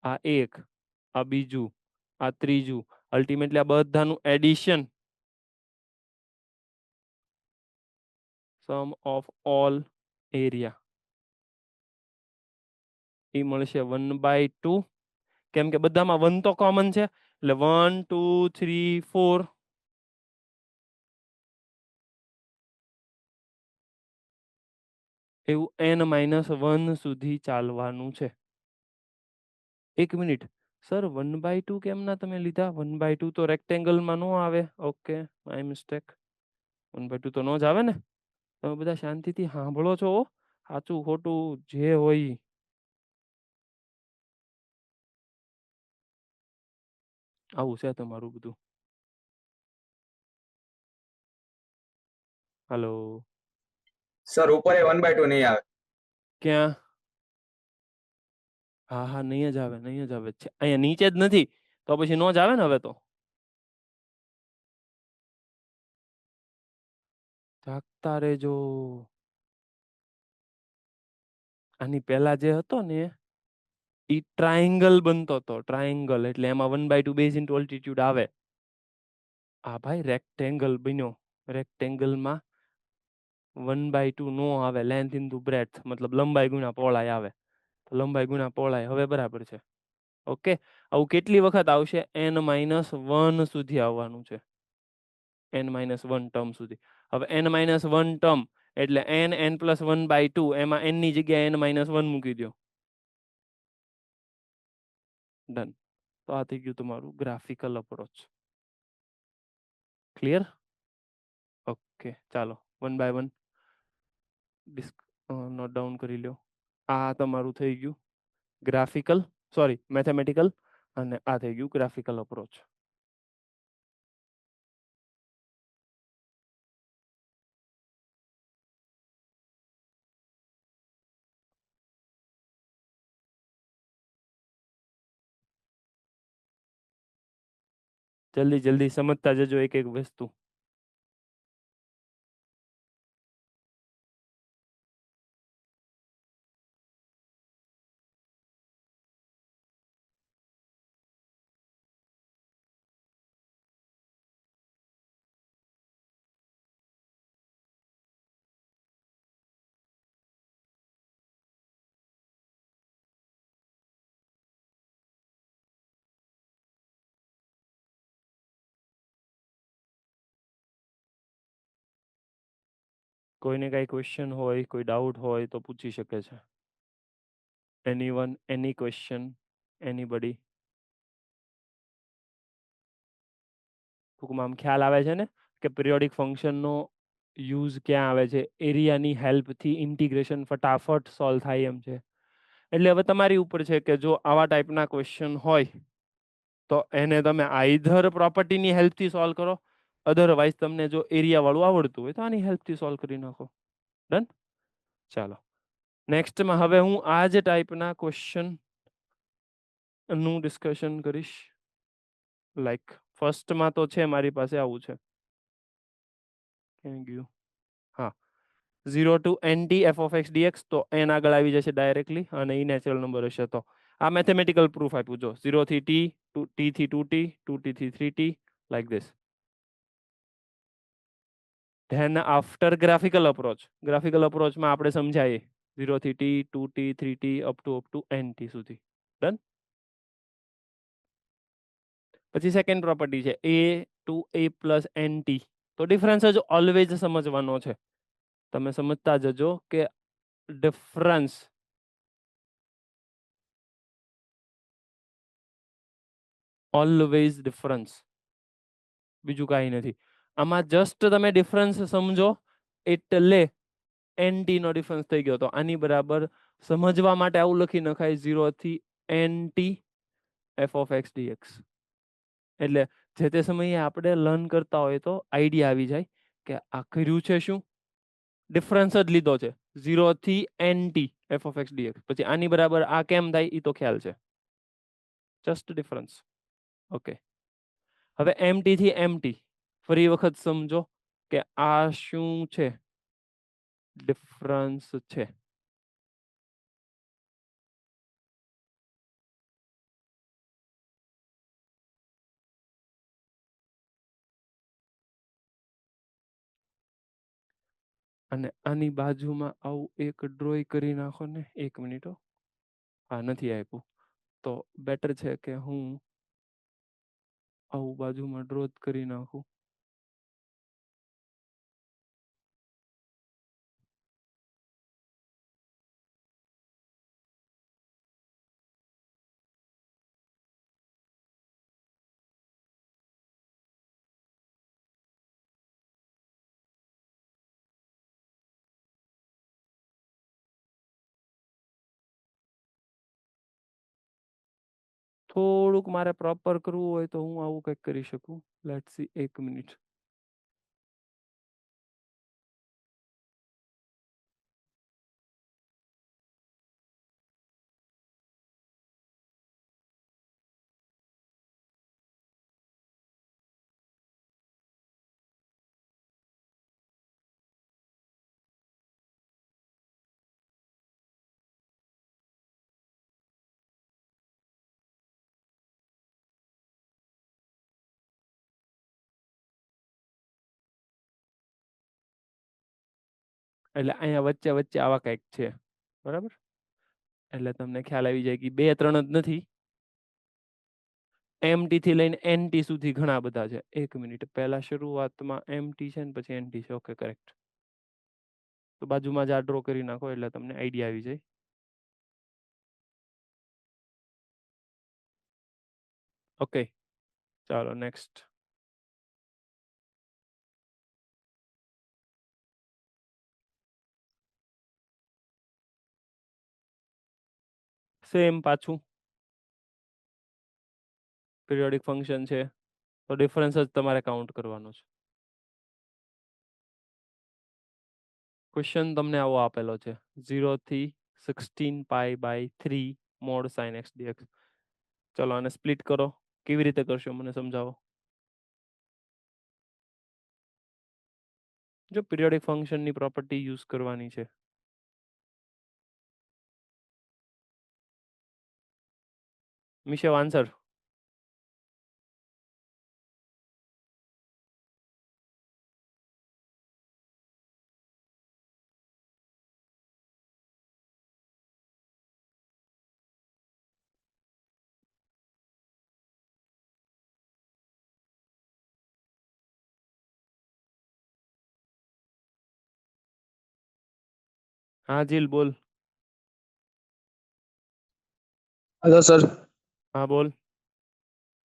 આ 1, આ બીજું, આ ત્રીજું, અલ્ટિમેટલી આ બધાનું addition, sum of all area, એ મળશે 1/2. કેમ કે બધામાં 1 તો કોમન છે એટલે 1 2 3 4. એવું n-1 સુધી ચાલવાનું છે. એક મિનિટ સર, 1/2 કેમ ના તમે લીધા? 1/2 તો રેક્ટેંગલમાં નો આવે. Okay, my mistake. 1/2 તો નો જ આવે ને. તમે બધા શાંતિથી સાંભળો છો? સાચું ખોટું જે હોય ઈ. આવું છે તમારું બધું. હાલો, સર ઉપર 1/2 નહીં આવે. ક્યાં? હા હા, નહીં જ આવે, નહીં જ આવે. અહીંયા નીચે જ નથી તો પછી નો જ આવે ને. હવે તો જાગતા રહેજો. આની પહેલા જે હતો ને ઈ ટ્રાયંગલ બનતો હતો. ટ્રાયંગલ એટલે એમાં 1/2 બેઝ ઇન્ટુ ઓલ્ટિટ્યુડ આવે. આ ભાઈ રેક્ટેંગલ બન્યો. રેક્ટેંગલમાં 1/2 નો આવે. લેન્થ ઇન્ટુ બ્રેડથ મતલબ લંબાઈ ગુણ્યા પહોળાઈ આવે. તો લંબાઈ ગુણ્યા પહોળાઈ હવે બરાબર છે. ઓકે, આવું કેટલી વખત આવશે? n-1 સુધી આવવાનું છે. n-1 ટર્મ સુધી. હવે n-1 ટર્મ એટલે n+1/2, એમાં n ની જગ્યાએ n-1 મૂકી દો. ડન. તો આ થઈ ગયું તમારું ગ્રાફિકલ અપ્રોચ. ક્લિયર? ઓકે, ચાલો 1 by 1 નોટ ડાઉન કરી લો. આ તમારું થઈ ગયું ગ્રાફિકલ, સોરી મેથેમેટિકલ, અને આ થઈ ગયું ગ્રાફિકલ અપ્રોચ. જલ્દી જલ્દી સમજતા જજો એક એક વસ્તુ. કોઈને કઈ ક્વેશ્ચન હોય, કોઈ ડાઉટ હોય તો પૂછી શકે છે. Anyone, any question, anybody? ટૂંકમાં આમ ખ્યાલ આવે છે ને કે પિરિયોડિક ફંક્શનનો યુઝ ક્યાં આવે છે? એરિયાની હેલ્પથી ઇન્ટિગ્રેશન ફટાફટ સોલ્વ થાય એમ છે. એટલે હવે તમારી ઉપર છે કે જો આવા ટાઈપના ક્વેશ્ચન હોય તો એને તમે આઈધર પ્રોપર્ટીની હેલ્પથી સોલ્વ કરો, અધરવાઇઝ તમને જો એરિયા વાળું આવડતું હોય તો આની હેલ્પથી સોલ્વ કરી નાખો. ડન. ચાલો નેક્સ્ટમાં હવે હું આ જ ટાઈપના ક્વેશ્ચન નું ડિસ્કશન કરીશ. લાઈક ફર્સ્ટમાં તો છે મારી પાસે આવું છે. ક્યાં ગયું? 0 to nt f of x dx તો n આગળ આવી જશે ડાયરેક્ટલી અને એ નેચરલ નંબર હશે તો આ મેથેમેટિકલ પ્રૂફ આપ્યું જો 0 થી t, t થી 2t, 2t થી 3t like this. Then after graphical approach માં આપણે સમજાય 0 થી t, 2t, 3t up to nt સુધી. ડન. પછી સેકન્ડ પ્રોપર્ટી છે a to a plus nt તો ડિફરન્સ જ ઓલવેઝ સમજવાનો છે. તમે સમજતા જજો કે ડિફરન્સ ઓલવેઝ ડિફરન્સ, બીજું કાંઈ નથી આમાં. જસ્ટ તમે ડિફરન્સ સમજો એટલે એનટી નો ડિફરન્સ થઈ ગયો. તો આની બરાબર સમજવા માટે આવું લખી નખાય 0 થી nt f of x dx. એટલે જે તે સમયે આપણે લર્ન કરતા હોય તો આઈડિયા આવી જાય કે આ કર્યું છે શું, ડિફરન્સ જ લીધો છે 0 થી nt f of x dx. પછી આની બરાબર આ કેમ થાય એ તો ખ્યાલ છે, જસ્ટ ડિફરન્સ. ઓકે, હવે mt થી mt ફરી વખત સમજો કે આ શું છે, ડિફરન્સ છે. અને આની બાજુમાં આવું એક ડ્રોય કરી નાખો ને. 1 મિનિટ, હા નથી આપ્યું તો બેટર છે કે હું આવું બાજુમાં ડ્રો કરી નાખું. થોડુંક મારે પ્રોપર કરવું હોય તો હું આવું કંઈક કરી શકું. Let's see, 1 minute. એટલે અહીંયા વચ્ચે વચ્ચે આવા કંઈક છે, બરાબર. એટલે તમને ખ્યાલ આવી જાય કે 2 3 જ નથી, એમટી થી લઈને એનટી સુધી ઘણા બધા છે. 1 મિનિટ, પહેલા શરૂઆતમાં એમટી છે ને પછી એનટી છે. Okay, correct. તો બાજુમાં જ આ ડ્રો કરી નાખો એટલે તમને આઈડિયા આવી જાય. ઓકે, ચાલો નેક્સ્ટ. સેમ પાછું પિરિયોડિક ફંક્શન છે તો ડિફરન્સ જ તમારે કાઉન્ટ કરવાનો છે. ક્વેશ્ચન તમને આવો આપેલો છે 0 થી 16π/3 mod sin x dx. ચલો આને સ્પ્લિટ કરો. કેવી રીતે કરશો મને સમજાવો. જો પિરિયોડિક ફંક્શનની પ્રોપર્ટી યુઝ કરવાની છે. મિશેવ આન્સર. હા જીલ બોલ. હેલો સર, હા બોલ.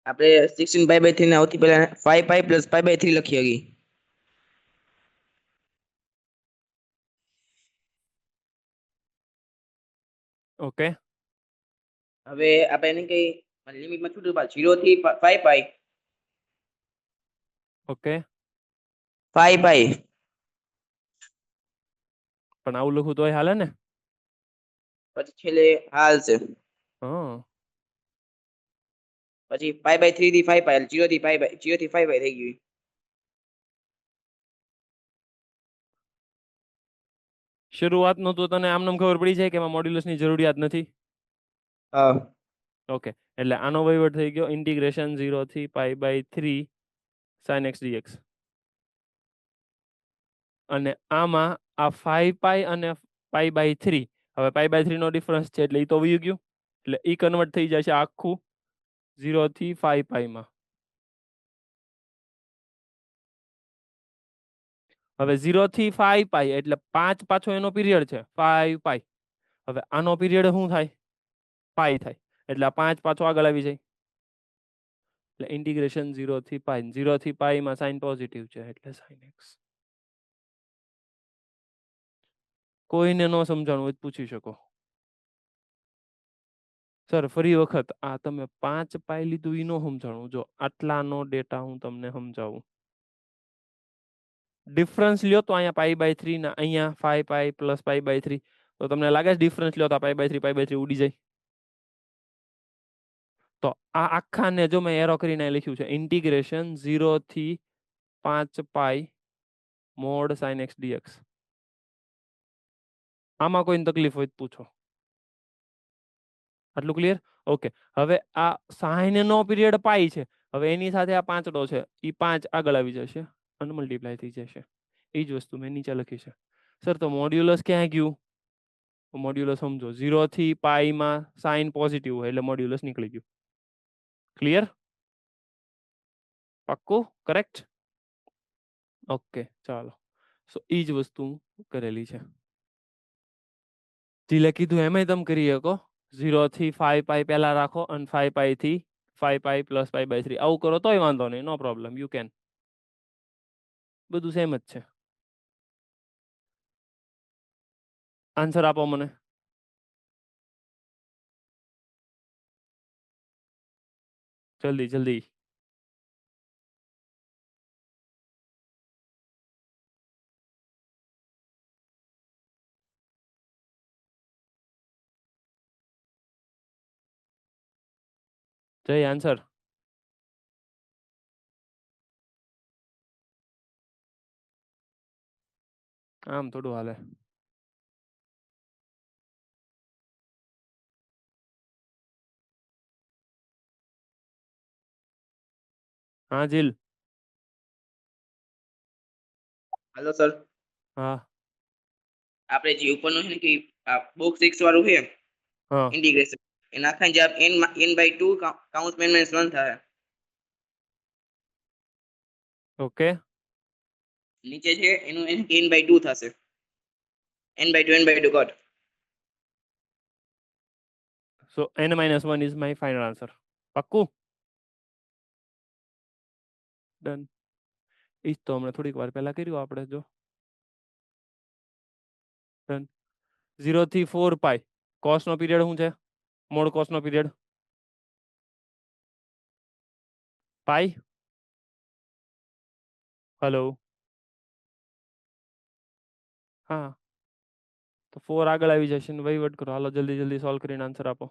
આપણે 16π/3 ને આવતી પહેલા 5π + π/3 લખી હકી. ઓકે, હવે આપણે એને કઈ લિમિટમાં છૂટું પાડ 0 થી 5π ઓકે. 5π પણ આવું લખું તોય હાલે ને. પછી છેલ્લે હાલ છે. હા, પછી π/3 થી 5π 0 થી 5π થઈ ગયું. શરૂઆતનું તો તને આમનામ ખબર પડી જાય કે એમાં મોડ્યુલસની જરૂરિયાત નથી. હા ઓકે, એટલે આનો વહીવટ થઈ ગયો ઇન્ટિગ્રેશન 0 થી π/3 sin x dx. અને આમાં આ 5π અને π/3, હવે π/3 નો ડિફરન્સ છે એટલે એ તો વયું ગયું, એટલે એ કન્વર્ટ થઈ જશે આખું 0 થી 5π માં. હવે 0 થી 5π એટલે 5 પાછો એનો પીરિયડ છે 5π. હવે આનો પીરિયડ શું થાય? પાઈ થાય, એટલે આ 5 પાછો આગળ આવી જાય. એટલે ઇન્ટિગ્રેશન 0 થી π, 0 થી π માં સાઇન પોઝિટિવ છે એટલે sin x. કોઈને ન સમજાણું હોય તો પૂછી શકો. સર ફરી વખત આ તમે 5π લીધું એ ન સમજાણું. જો આટલાનો ડેટા હું તમને સમજાવું. ડિફરન્સ લ્યો તો અહીંયા π/3 ના અહીંયા 5π + π/3, તો તમને લાગે છે ડિફરન્સ લ્યો તો π/3 ઉડી જાય? તો આ આખાને જો મેં એરો કરીને લખ્યું છે ઇન્ટિગ્રેશન 0 થી 5π mod sin x dx. આમાં કોઈને તકલીફ હોય તો પૂછો. આટલું ક્લિયર? ઓકે, હવે આ સાઇન નો પીરિયડ પાઈ છે, હવે એની સાથે આ 5ડો છે, એ 5 આગળ આવી જશે અને મલ્ટીપ્લાય થઈ જશે. એ જ વસ્તુ મેં નીચે લખી છે. સર તો મોડ્યુલસ ક્યાં ગયું? મોડ્યુલસ સમજો 0 થી π માં સાઇન પોઝિટિવ હોય એટલે મોડ્યુલસ નીકળી ગયું. ક્લિયર? પાક્કું? કરેક્ટ? ઓકે ચાલો, સો એ જ વસ્તુ કરેલી છે. જીલે કીધું એમાંય તમે કરી શકો. 0 થી 5π પહેલા રાખો અને 5π થી 5π + π/3 આવું કરો તોય વાંધો નહીં, નો પ્રોબ્લેમ, યુ કેન. બધું સેમ જ છે. આન્સર આપો મને. જલ્દી જલ્દી. જય આન્સર. આમ થોડું હાલે. હા જીલ. હાલો સર, હા આપણે જે ઉપરનું છે ને કે આ બોક્સ 6 વાળું છે હા ઇન્ટિગ્રેશન, એના આખા જે n/2 કાઉન્ટ -1 થાય. ઓકે. નીચે છે એનું n/2 થશે. n/2 cut. So n-1 is my final answer. પાક્કું? ડન. ઈ તો હમણાં થોડીક વાર પહેલા કર્યું આપણે. જો ડન. 0 થી 4π કોસ નો પીરિયડ શું છે? મોડ કોસ નો પીરિયડ પાઈ. હેલો, હા, તો 4 આગળ આવી જશે ને વહીવટ કરો. હાલો જલ્દી જલ્દી સોલ્વ કરીને આન્સર આપો.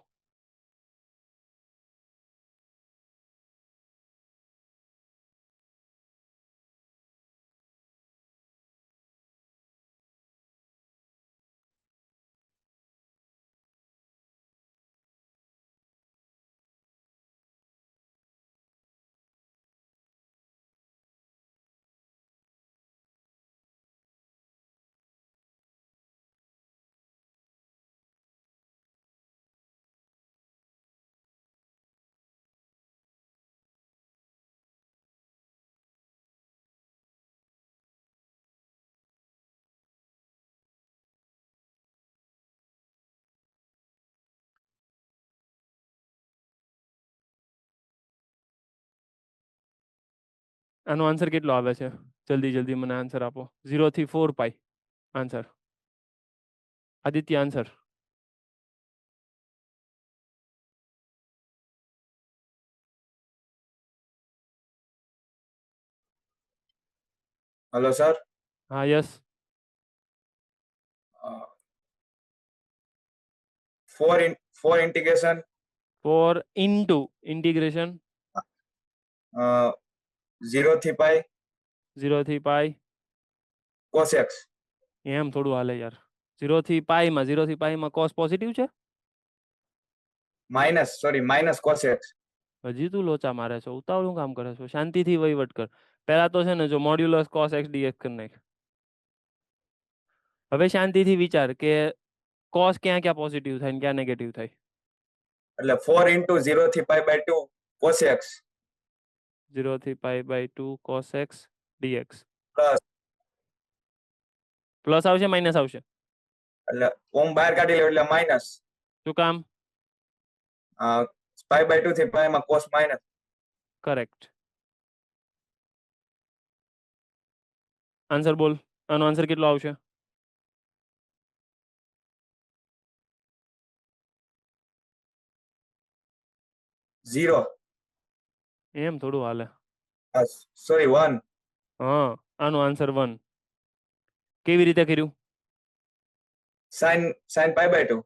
આનો આન્સર કેટલો આવે છે? જલ્દી જલ્દી મને આન્સર આપો. 0 થી 4π answer. Aditya answer. Hello sir. હા યસ. 4 integration 4 into integration 0 થી π 0 થી π. cos x. એમ થોડું હાલે યાર. 0 થી પાઈમાં 0 થી પાઈમાં cos પોઝિટિવ છે. Minus cos x. હજી તું લોચા મારે છે, ઉતાવળું કામ કરે છે, શાંતિથી વહીવટ કર. પહેલા તો છે ને જો મોડ્યુલસ cos x dx કરી નાખ. હવે શાંતિથી વિચાર કે cos ક્યાં ક્યાં પોઝિટિવ થાય ને ક્યાં નેગેટિવ થાય. એટલે 4 into 0 થી pi by 2 cos x 0 થી pi by 2 cos x dx plus plus આવશે માઇનસ આવશે? એટલે ઓમ બહાર કાઢી લે એટલે માઇનસ શું કામ? pi by 2 થી pi માં cos માઇનસ. કરેક્ટ. આન્સર બોલ. આનો આન્સર કેટલો આવશે? ઝીરો એમ થોડું હાલે. સોરી 1. હા, આનો આન્સર 1. કેવી રીતે કર્યું? sin pi by 2.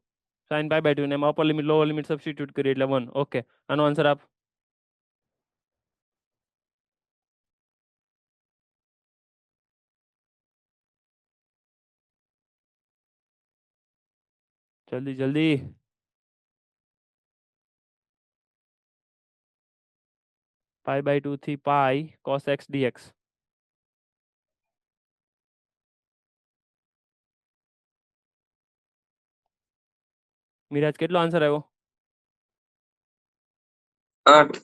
sin pi by 2 ને એમાં upper limit lower limit substitute કરી એટલે 1. ઓકે, આનો આન્સર આપ. જલ્દી જલ્દી. pi by 2 થી pi cos x dx. Miraj કેટલો આન્સર આવ્યો? 8.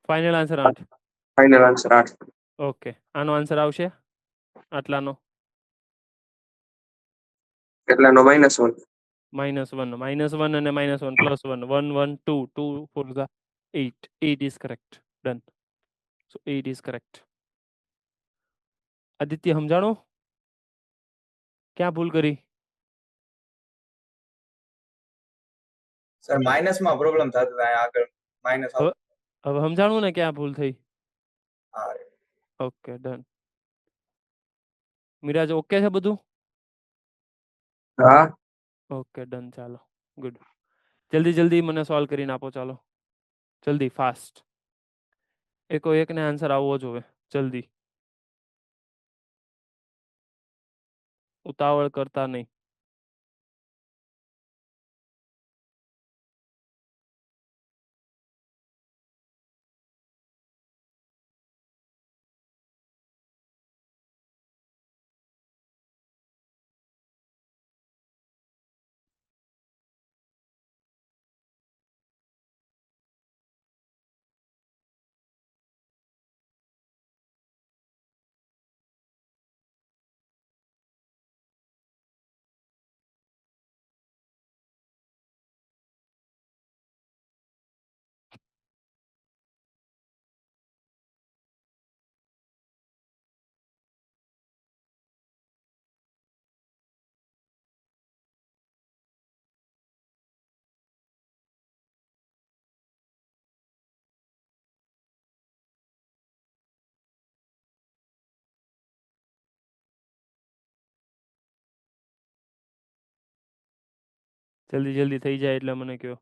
Final answer 8. Final answer 8. Okay, આનો આન્સર આવશે આટલાનો કેટલાનો -1. -1 -1 અને -1 +1 1 1 2 2 4 the 8 8 is correct. Done. So 8 is correct. Aditya સમજાણો? ક્યાં ભૂલ કરી? સર માઇનસ માં પ્રોબ્લેમ થતો હતો આગળ માઇનસ હવે હવે સમજાણું ને ક્યાં ભૂલ થઈ? હા ઓકે, ડન. મિરાજ ઓકે છે બધું? હા. Okay, done. ચાલો, ગુડ. જલ્દી જલ્દી મને સોલ્વ કરીને આપો. ચાલો જલ્દી, ફાસ્ટ. એકો એકને આન્સર આવવો જોઈએ. જલ્દી, ઉતાવળ કરતા નહીં. જલ્દી જલ્દી થઈ જાય એટલે મને કહો.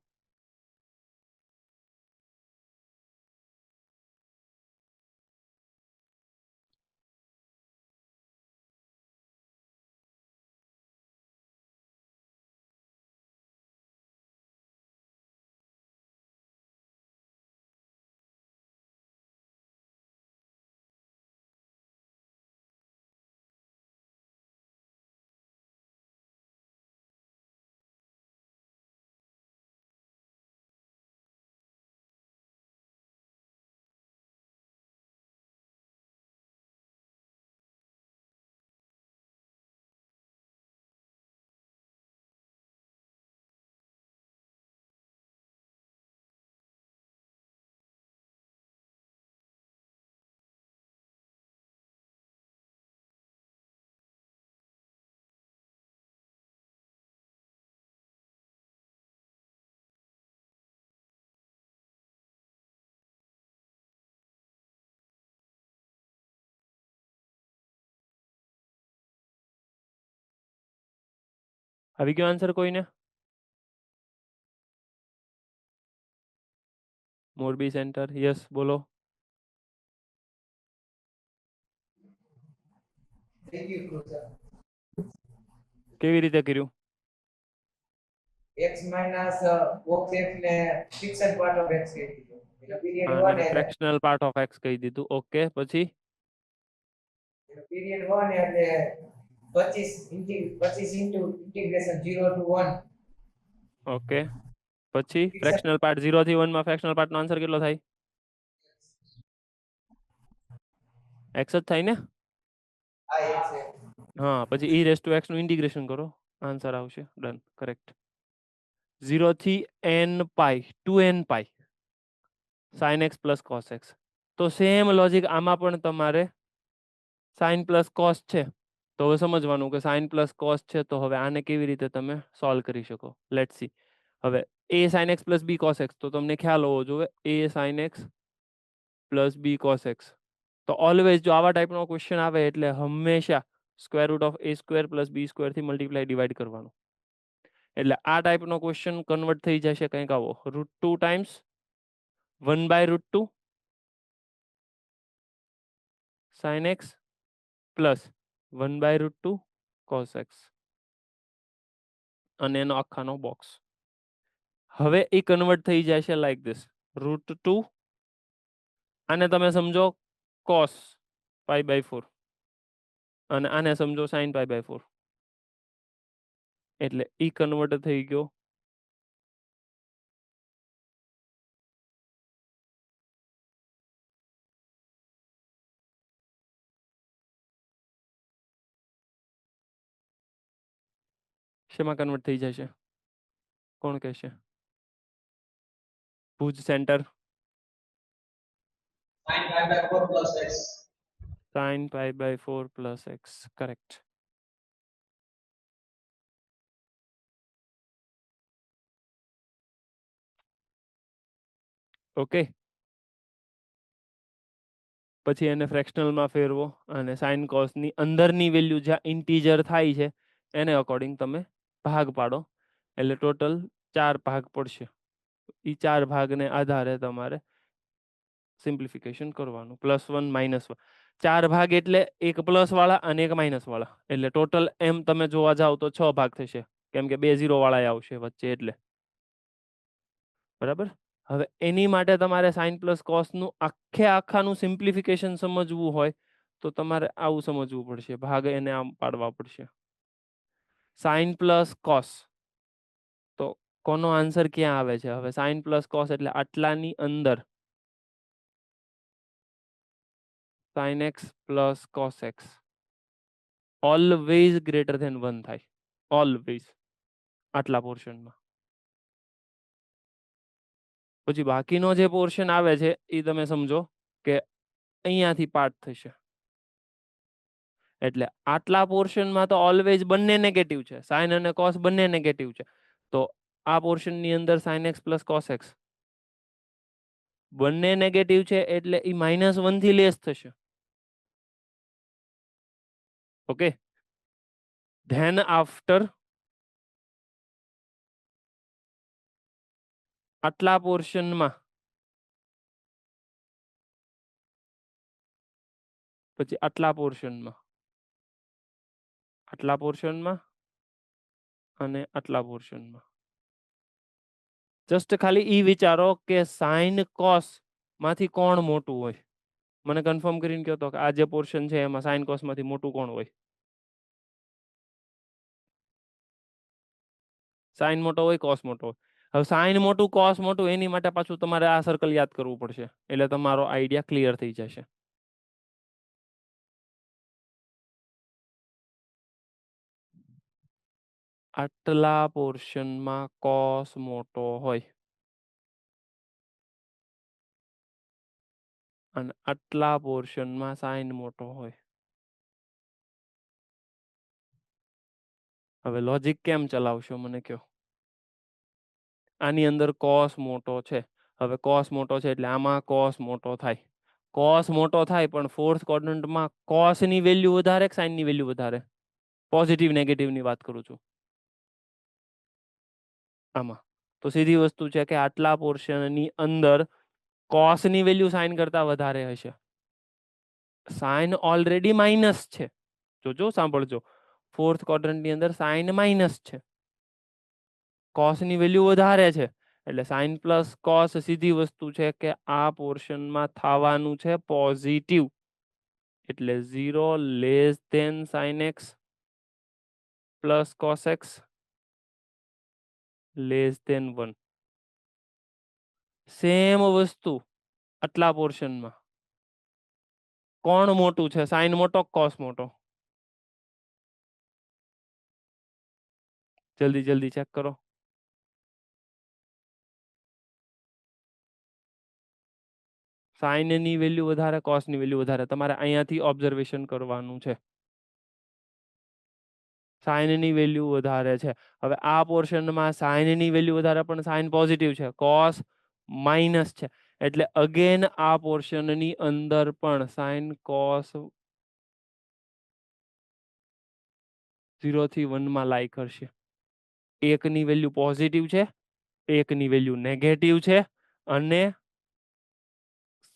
આવી ગયો આન્સર કોઈને? મોરબી સેન્ટર, યસ બોલો. કેવી રીતે કર્યું? x minus box x ને ફિક્શન પાર્ટ ઓફ x કહી દીધું એટલે પીરિયડ 1 આને એટલે ફ્રેક્શનલ પાર્ટ ઓફ x કહી દીધું. ઓકે, પછી પીરિયડ 1 એટલે 25 ઇન્ટુ ઇન્ટિગ્રેશન 0 to 1 ઓકે, પછી ફ્રેક્શનલ પાર્ટ 0 થી 1 માં ફ્રેક્શનલ પાર્ટ નો આન્સર કેટલો થાય? x જ થાય ને? આ x છે હા, પછી e રેઝ ટુ x નું ઇન્ટિગ્રેશન કરો, આન્સર આવશે. Done, correct. 0 થી n પાઈ 2n પાઈ sin x plus cos x. તો સેમ લોજિક આમાં પણ તમારે sin પ્લસ cos છે. તો હવે સમજવાનું કે sin પ્લસ cos છે, તો હવે આને કેવી રીતે તમે સોલ્વ કરી શકો. Let's see. હવે a sin x plus b cos x, તો તમને ખ્યાલ હોવો જોઈએ a sin x plus b cos x. તો ઓલવેઝ જો આવા ટાઈપનો ક્વેશ્ચન આવે એટલે હંમેશા square root of a square plus b square થી મલ્ટીપ્લાય ડિવાઈડ કરવાનું. એટલે આ ટાઈપનો ક્વેશ્ચન કન્વર્ટ થઈ જશે કંઈક આવો, √2 times 1/√2 sin x plus 1/√2 cos x અને એનો આખાનો બોક્સ. હવે એ કન્વર્ટ થઈ જશે લાઈક ધીસ, √2 આને તમે સમજો cos π/4 અને આને સમજો sin π/4. એટલે ઈ કન્વર્ટ થઈ ગયો શેમાં કન્વર્ટ થઈ જશે? કોણ કહેશે? Bhuj centre. sin π/4 plus x sin π/4 plus x, correct. Okay, પછી એને ફ્રેક્શનલમાં ફેરવો અને sin cos ની અંદરની વેલ્યુ જ્યાં ઇન્ટીજર થાય છે એને અકોર્ડિંગ તમે ભાગ પાડો, એટલે ટોટલ 4 ભાગ પડશે. એ 4 ભાગને આધારે તમારે સિમ્પ્લિફિકેશન કરવાનું. +1 -1 4 ભાગ એટલે એક પ્લસ વાળા અને એક માઇનસ વાળા, એટલે ટોટલ એમ તમે જોવા જાવ તો 6 ભાગ થશે, કેમ કે 2 0 વાળા આવશે વચ્ચે એટલે. બરાબર. હવે એની માટે તમારે sin પ્લસ cos નું આખાનું સિમ્પ્લિફિકેશન સમજવું હોય તો તમારે આવું સમજવું પડશે, ભાગ એને આમ પાડવા પડશે. sin પ્લસ cos, તો કોનો આન્સર ક્યાં આવે છે? હવે sin પ્લસ cos એટલે આટલાની અંદર sin x plus cos x always greater than 1 થાય, ઓલવેઝ આટલા પોર્શનમાં. પછી બાકીનો જે પોર્શન આવે છે એ તમે સમજો કે અહીંયાથી પાર્ટ થશે, એટલે આટલા પોર્શનમાં તો ઓલવેઝ બંને નેગેટિવ છે, sin અને cos બંને નેગેટિવ છે. તો આ પોર્શનની અંદર sin x plus cos x બંને નેગેટિવ છે, એટલે એ -1 થી લેસ થશે. ઓકે, ધેન આફ્ટર આટલા પોર્શનમાં પછી આટલા પોર્શનમાં અને આટલા પોર્શનમાં જસ્ટ ખાલી ઈ વિચારો કે sin cos માંથી કોણ મોટું હોય. મને કન્ફર્મ કરીને કહો તો કે આ જે પોર્શન છે એમાં sin cos માંથી મોટું કોણ હોય? sin મોટો હોય, cos મોટો હોય. હવે sin મોટું cos મોટું એની માટે પાછું તમારે આ સર્કલ યાદ કરવું પડશે, એટલે તમારો આઈડિયા ક્લિયર થઈ જશે. આટલા પોર્શનમાં cos મોટો હોય અને આટલા પોર્શનમાં sin મોટો હોય. હવે લોજિક કેમ ચલાવશો મને કહો. આની અંદર cos મોટો છે, હવે cos મોટો છે એટલે આમાં cos મોટો થાય. cos મોટો થાય પણ ફોર્થ ક્વોડ્રન્ટમાં cos ની વેલ્યુ વધારે કે sin ની વેલ્યુ વધારે? પોઝિટિવ નેગેટિવ ની વાત કરું છું આમાં. તો સીધી વસ્તુ છે કે આટલા પોર્શનની અંદર cos ની વેલ્યુ sin કરતા વધારે હશે. sin ઓલરેડી માઇનસ છે, જોજો સાંભળજો, ફોર્થ ક્વોડ્રન્ટ ની અંદર સાઇન માઇનસ છે, કોસ ની વેલ્યુ વધારે છે, એટલે સાઇન પ્લસ કોસ સીધી વસ્તુ છે કે આ પોર્શનમાં થવાનું છે પોઝિટિવ, એટલે 0 less than sine X plus cos X less than 1. Same વસ્તુ આટલા પોર્શનમાં કોણ મોટું છે, સાઇન મોટો કોસ મોટો? જલ્દી જલ્દી ચેક કરો. સાઇન ની વેલ્યુ વધારે, કોસ ની વેલ્યુ વધારે. તમારે અહીંયાથી ઓબ્ઝર્વેશન કરવાનું છે. સાઇન ની વેલ્યુ વધારે છે. હવે આ પોર્શનમાં સાઇન ની વેલ્યુ વધારે પણ સાઇન પોઝિટિવ છે, કોસ માઇનસ છે, એટલે અગેન આ પોર્શનની અંદર પણ સાઇન કોસ 0 થી 1 માં લાઈ કરશે. એકની વેલ્યુ પોઝિટિવ છે, એકની વેલ્યુ નેગેટિવ છે, અને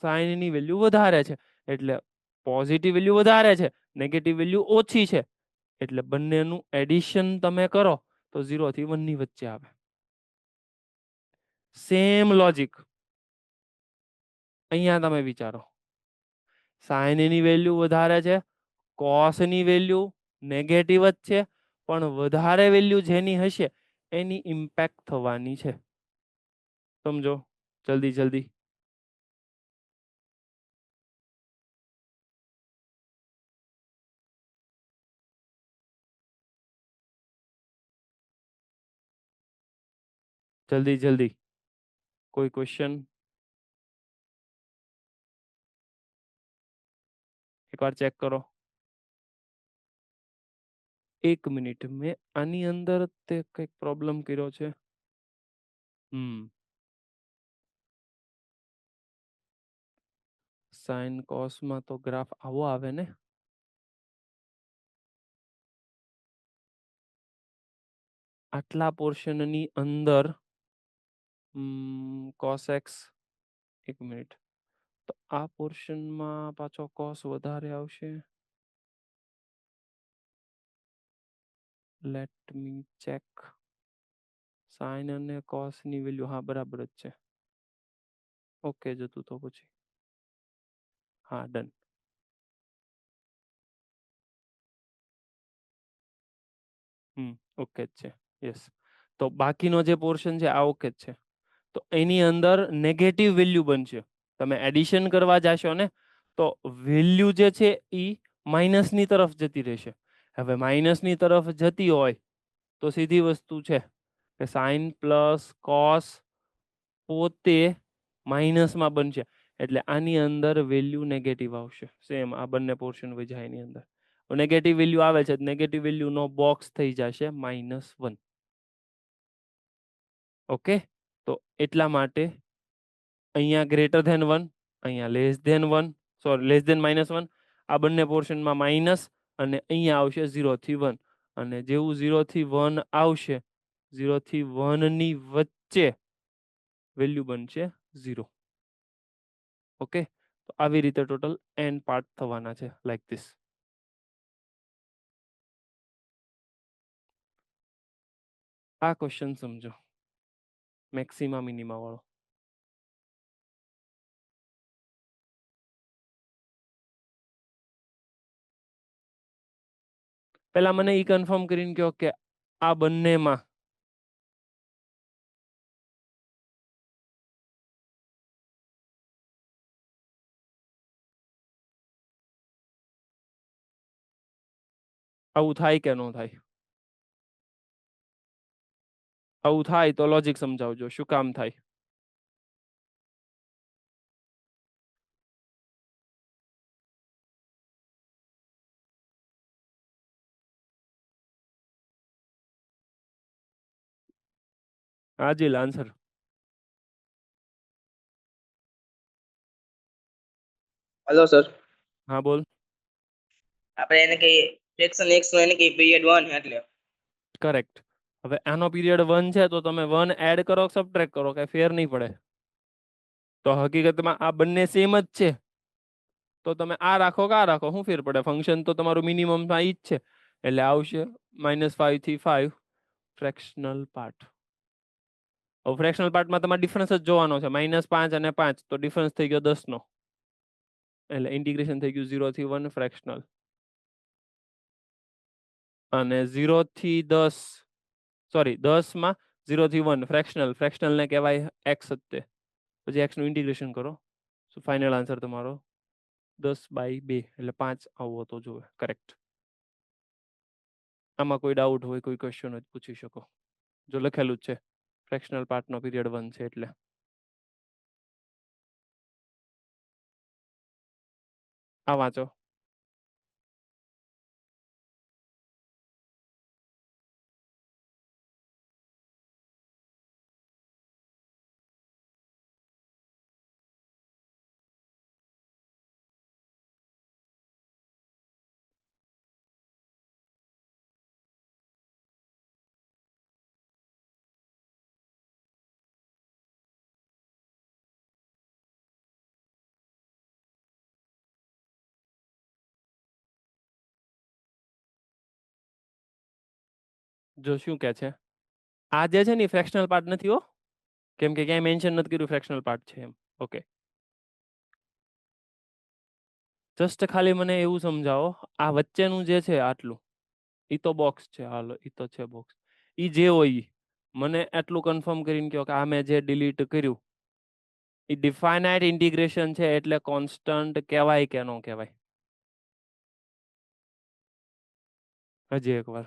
સાઇન ની વેલ્યુ વધારે છે, એટલે પોઝિટિવ વેલ્યુ વધારે છે, નેગેટિવ વેલ્યુ ઓછી છે, એટલે બંનેનું એડિશન તમે કરો તો 0 થી 1 ની વચ્ચે આવે. સેમ લોજિક અહીંયા તમે વિચારો, સાઇન ની વેલ્યુ વધારે છે, કોસ ની વેલ્યુ નેગેટિવ જ છે, પણ વધારે વેલ્યુ જેની હશે એની ઇમ્પેક્ટ થવાની છે. સમજો જલ્દી જલ્દી. જલ્દી જલ્દી, કોઈ ક્વેશ્ચન? એકવાર ચેક કરો. 1 મિનિટ, મેં આની અંદર તે કંઈક પ્રોબ્લેમ કર્યો છે. સાઇન કોસમાં તો ગ્રાફ આવો આવે ને. આટલા પોર્શનની અંદર કોસ એક્સ, 1 મિનિટ, તો આ પોર્શનમાં પાછો કોસ વધારે આવશે. Let me check. સાઇન અને કોસ ની વેલ્યુ હા બરાબર જ છે. ઓકે જતું તો પછી હા ડન. ઓકે જ છે. યસ, તો બાકીનો જે પોર્શન છે આ ઓકે જ છે. તો એની અંદર નેગેટિવ વેલ્યુ બનશે. તમે એડિશન કરવા જાશો ને તો વેલ્યુ જે છે એ માઇનસની તરફ જતી રહેશે. હવે માઇનસની તરફ જતી હોય તો સીધી વસ્તુ છે કે સાઇન પ્લસ કોસ પોતે માઇનસમાં બનશે, એટલે આની અંદર વેલ્યુ નેગેટિવ આવશે. સેમ આ બંને પોર્શન વજાય એની અંદર નેગેટિવ વેલ્યુ આવે છે, નેગેટિવ વેલ્યુ નો બોક્સ થઈ જશે -1. ઓકે, તો એટલા માટે અહીંયા ગ્રેટર ધેન 1, અહીંયા less than 1, sorry less than -1, આ બંને પોર્શનમાં માઇનસ, અને અહીંયા આવશે 0 થી 1, અને જેવું 0 થી 1 આવશે 0 થી 1 ની વચ્ચે વેલ્યુ બનશે 0. ઓકે, તો આવી રીતે ટોટલ n પાર્ટ થવાના છે લાઈક ધીસ. આ ક્વેશ્ચન સમજો, મેક્સિમા મિનિમા વાળો. પહેલા મને ઈ કન્ફર્મ કરીને કહો કે આ બંનેમાં આવું થાય કે ન થાય? આવું થાય તો લોજિક સમજાવજો, શું કામ થાય? આજીલ આન્સર. હેલો સર, હા બોલ. આપણે એને કઈ સેક્શન x નો એને કઈ પીરિયડ 1 એટલે કરેક્ટ. હવે આનો પીરિયડ 1 છે તો તમે 1 એડ કરો સબટ્રેક્ટ કરો, કઈ ફેર નહીં પડે. તો હકીકતમાં આ બંને સેમ જ છે, તો તમે આ રાખો કે આ રાખો, શું ફેર પડે? ફંક્શન તો તમારું મિનિમમમાં ઈ જ છે, એટલે આવશે -5 થી 5 ફ્રેક્શનલ પાર્ટ. હવે ફ્રેક્શનલ પાર્ટમાં તમારે ડિફરન્સ જ જોવાનો છે. -5 અને 5 તો ડિફરન્સ થઈ ગયો 10 નો, એટલે ઇન્ટિગ્રેશન થઈ ગયું 0 થી 1 ફ્રેક્શનલ, અને 0 થી 10 સોરી 10 માં 0 થી 1 ફ્રેક્શનલ, ફ્રેક્શનલ ને કહેવાય x જ તે. પછી x નું ઇન્ટિગ્રેશન કરો, સો ફાઇનલ આન્સર તમારો 10/2 એટલે 5 આવો તો જોવે. કરેક્ટ. આમાં કોઈ ડાઉટ હોય, કોઈ ક્વેશ્ચન હોય તો પૂછી શકો. જો લખેલું જ છે ફ્રેક્શનલ પાર્ટનો પીરિયડ 1 છે એટલે. આ વાંચો. જો શું કે છે, આ જે છે ને ફ્રેક્શનલ પાર્ટ નથી હો, કેમ કે ક્યાંય મેન્શન નથી કર્યું ફ્રેક્શનલ પાર્ટ છે એમ. ઓકે, જસ્ટ ખાલી મને એવું સમજાવો, આ વચ્ચેનું જે છે આટલું, ઈ તો બોક્સ છે, હાલો ઈ તો છે બોક્સ, ઈ જે હોય ઈ મને એટલું કન્ફર્મ કરીને કહો કે આ મેં જે ડિલીટ કર્યું એ ડિફાઇનાઇટ ઇન્ટિગ્રેશન છે, એટલે કોન્સ્ટન્ટ કહેવાય કે ન કહેવાય? હજી એકવાર.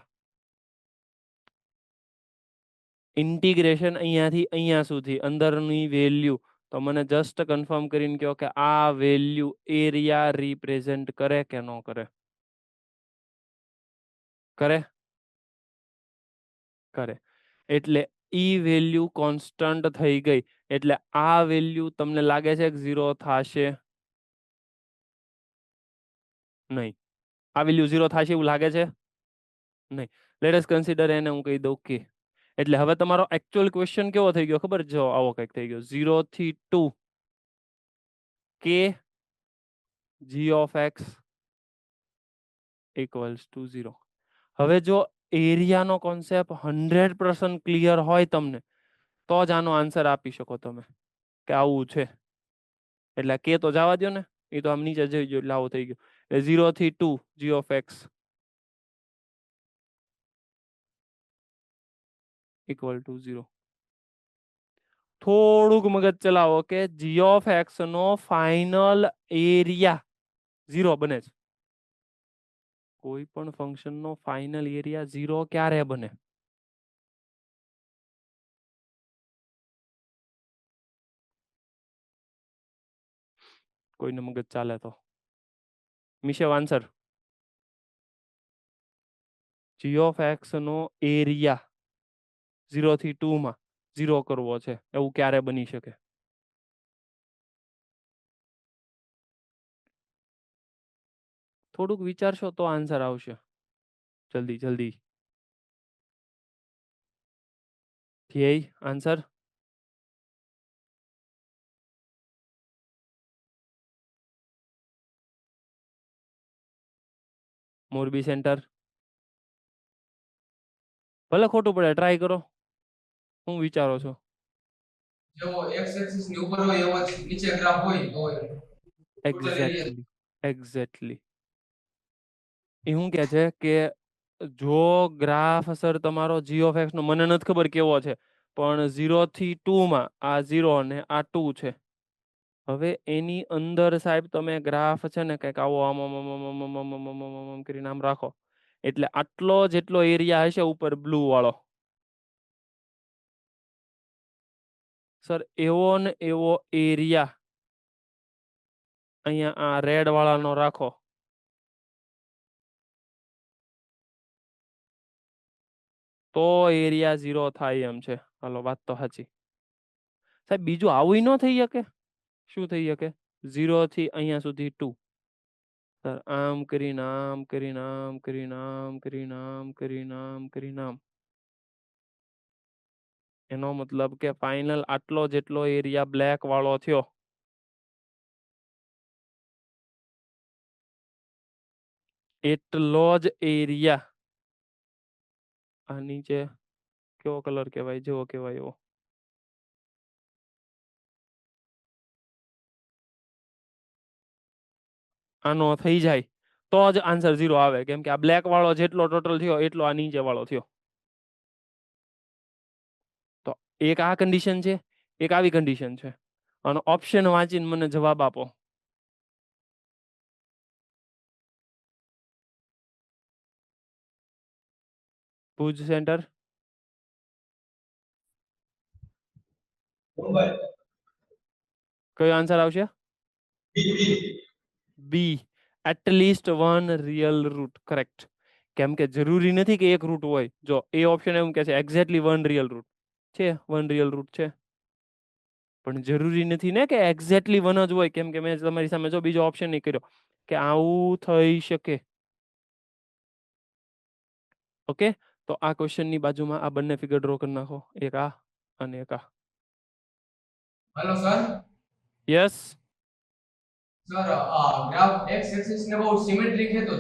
ઇન્ટિગ્રેશન અહીંયાથી અહીંયા સુધી અંદરની વેલ્યુ, તો મને જસ્ટ કન્ફર્મ કરીને કહો કે આ વેલ્યુ એરિયા રિપ્રેઝેન્ટ કરે કે ન કરે? કરે? કરે. એટલે ઈ વેલ્યુ કોન્સ્ટન્ટ થઈ ગઈ, એટલે આ વેલ્યુ તમને લાગે છે કે 0 થશે નહીં? આ વેલ્યુ 0 થશે એવું લાગે છે? નહીં. લેટ અસ કન્સિડર એને હું કહી દઉં કે. એટલે હવે તમારો એકચ્યુઅલ ક્વેશ્ચન કેવો થઈ ગયો ખબર? જો આવો કંઈક થઈ ગયો, 0 થી 2 કે g of x equals to 0. હવે જો એરિયાનો કોન્સેપ્ટ 100% ક્લિયર હોય તમને, તો જ આનો આન્સર આપી શકો તમે કે આવું છે. એટલે કે તો જવા દો ને, એ તો આમ નીચે જઈ ગયો એટલે આવું થઈ ગયું. એટલે 0 થી 2 g of x equal to 0. થોડુંક મગજ ચલાવો કે g of x નો ફાઇનલ એરિયા 0 બને છે. કોઈ પણ ફંક્શન નો ફાઇનલ એરિયા 0 ક્યારે બને? કોઈને મગજ ચાલે તો મિશેવ આન્સર. g of x નો એરિયા 0 થી 2 માં 0 કરવો છે, એવું ક્યારે બની શકે? થોડુંક વિચારશો તો આન્સર આવશે. જલ્દી જલ્દી. ધ્યેય આન્સર. મોરબી સેન્ટર. ભલે ખોટું પડે ટ્રાય કરો. શું વિચારો છો? જેવો x એક્સિસ ની ઉપર હોય એવો જ નીચે ગ્રાફ હોય તો એક્ઝેક્ટલી એક્ઝેક્ટલી. એ શું કે છે કે જો ગ્રાફ સર તમારો g of x નો મને નથી ખબર કેવો છે, પણ 0 થી 2 માં આ 0 અને આ 2 છે. હવે એની અંદર સાહેબ તમે ગ્રાફ છે ને કંઈક આવો આમ આમ આમ આમ આમ આમ આમ આમ આમ આમ કરીને આમ રાખો, એટલે આટલો જેટલો એરિયા હશે ઉપર બ્લુ વાળો, સર એવો ને એવો એરિયા અહીંયા આ રેડ વાળાનો રાખો, તો એરિયા 0 થાય એમ છે. હાલો વાત તો સાચી સાહેબ. બીજું આવું ન થઈ શકે? શું થઈ શકે? 0 થી અહીંયા સુધી 2, સર આમ કરીને આમ કરીને આમ કરીને આમ કરીને આમ કરીને આમ કરીને આમ, એનો મતલબ કે ફાઇનલ આટલો જેટલો એરિયા બ્લેક વાળો થયો, એટલો જ એરિયા આ નીચે કેવો કલર કહેવાય, જેવો કહેવાય એવો. આનો થઈ જાય તો જ આન્સર 0 આવે, કેમ કે આ બ્લેક વાળો જેટલો ટોટલ થયો એટલો આ નીચે વાળો થયો. તો એક આ કન્ડિશન છે, એક આવી કન્ડિશન છે, અને ઓપ્શન વાંચીને મને જવાબ આપો. ભુજ સેન્ટર, કયો આન્સર આવશે? B, at least one real root. Correct. કેમ કે જરૂરી નથી કે એક રૂટ હોય. જો એ ઓપ્શન એમ કે છે એક્ઝેક્ટલી વન રિયલ રૂટ છે, વન રિયલ રૂટ છે, પણ જરૂરી નથી ને કે એક્ઝેક્ટલી વન જ હોય, કેમ કે મેં તમારી સામે જો બીજો ઓપ્શન નહીં કર્યો કે આવું થઈ શકે. ઓકે, તો આ ક્વેશ્ચન ની બાજુમાં આ બંને ફિગર ડ્રો કરી નાખો, એક આ અને એક આ. Hello sir. Yes. Sir graph x axis ને બહુ સિમેટ્રિક છે તો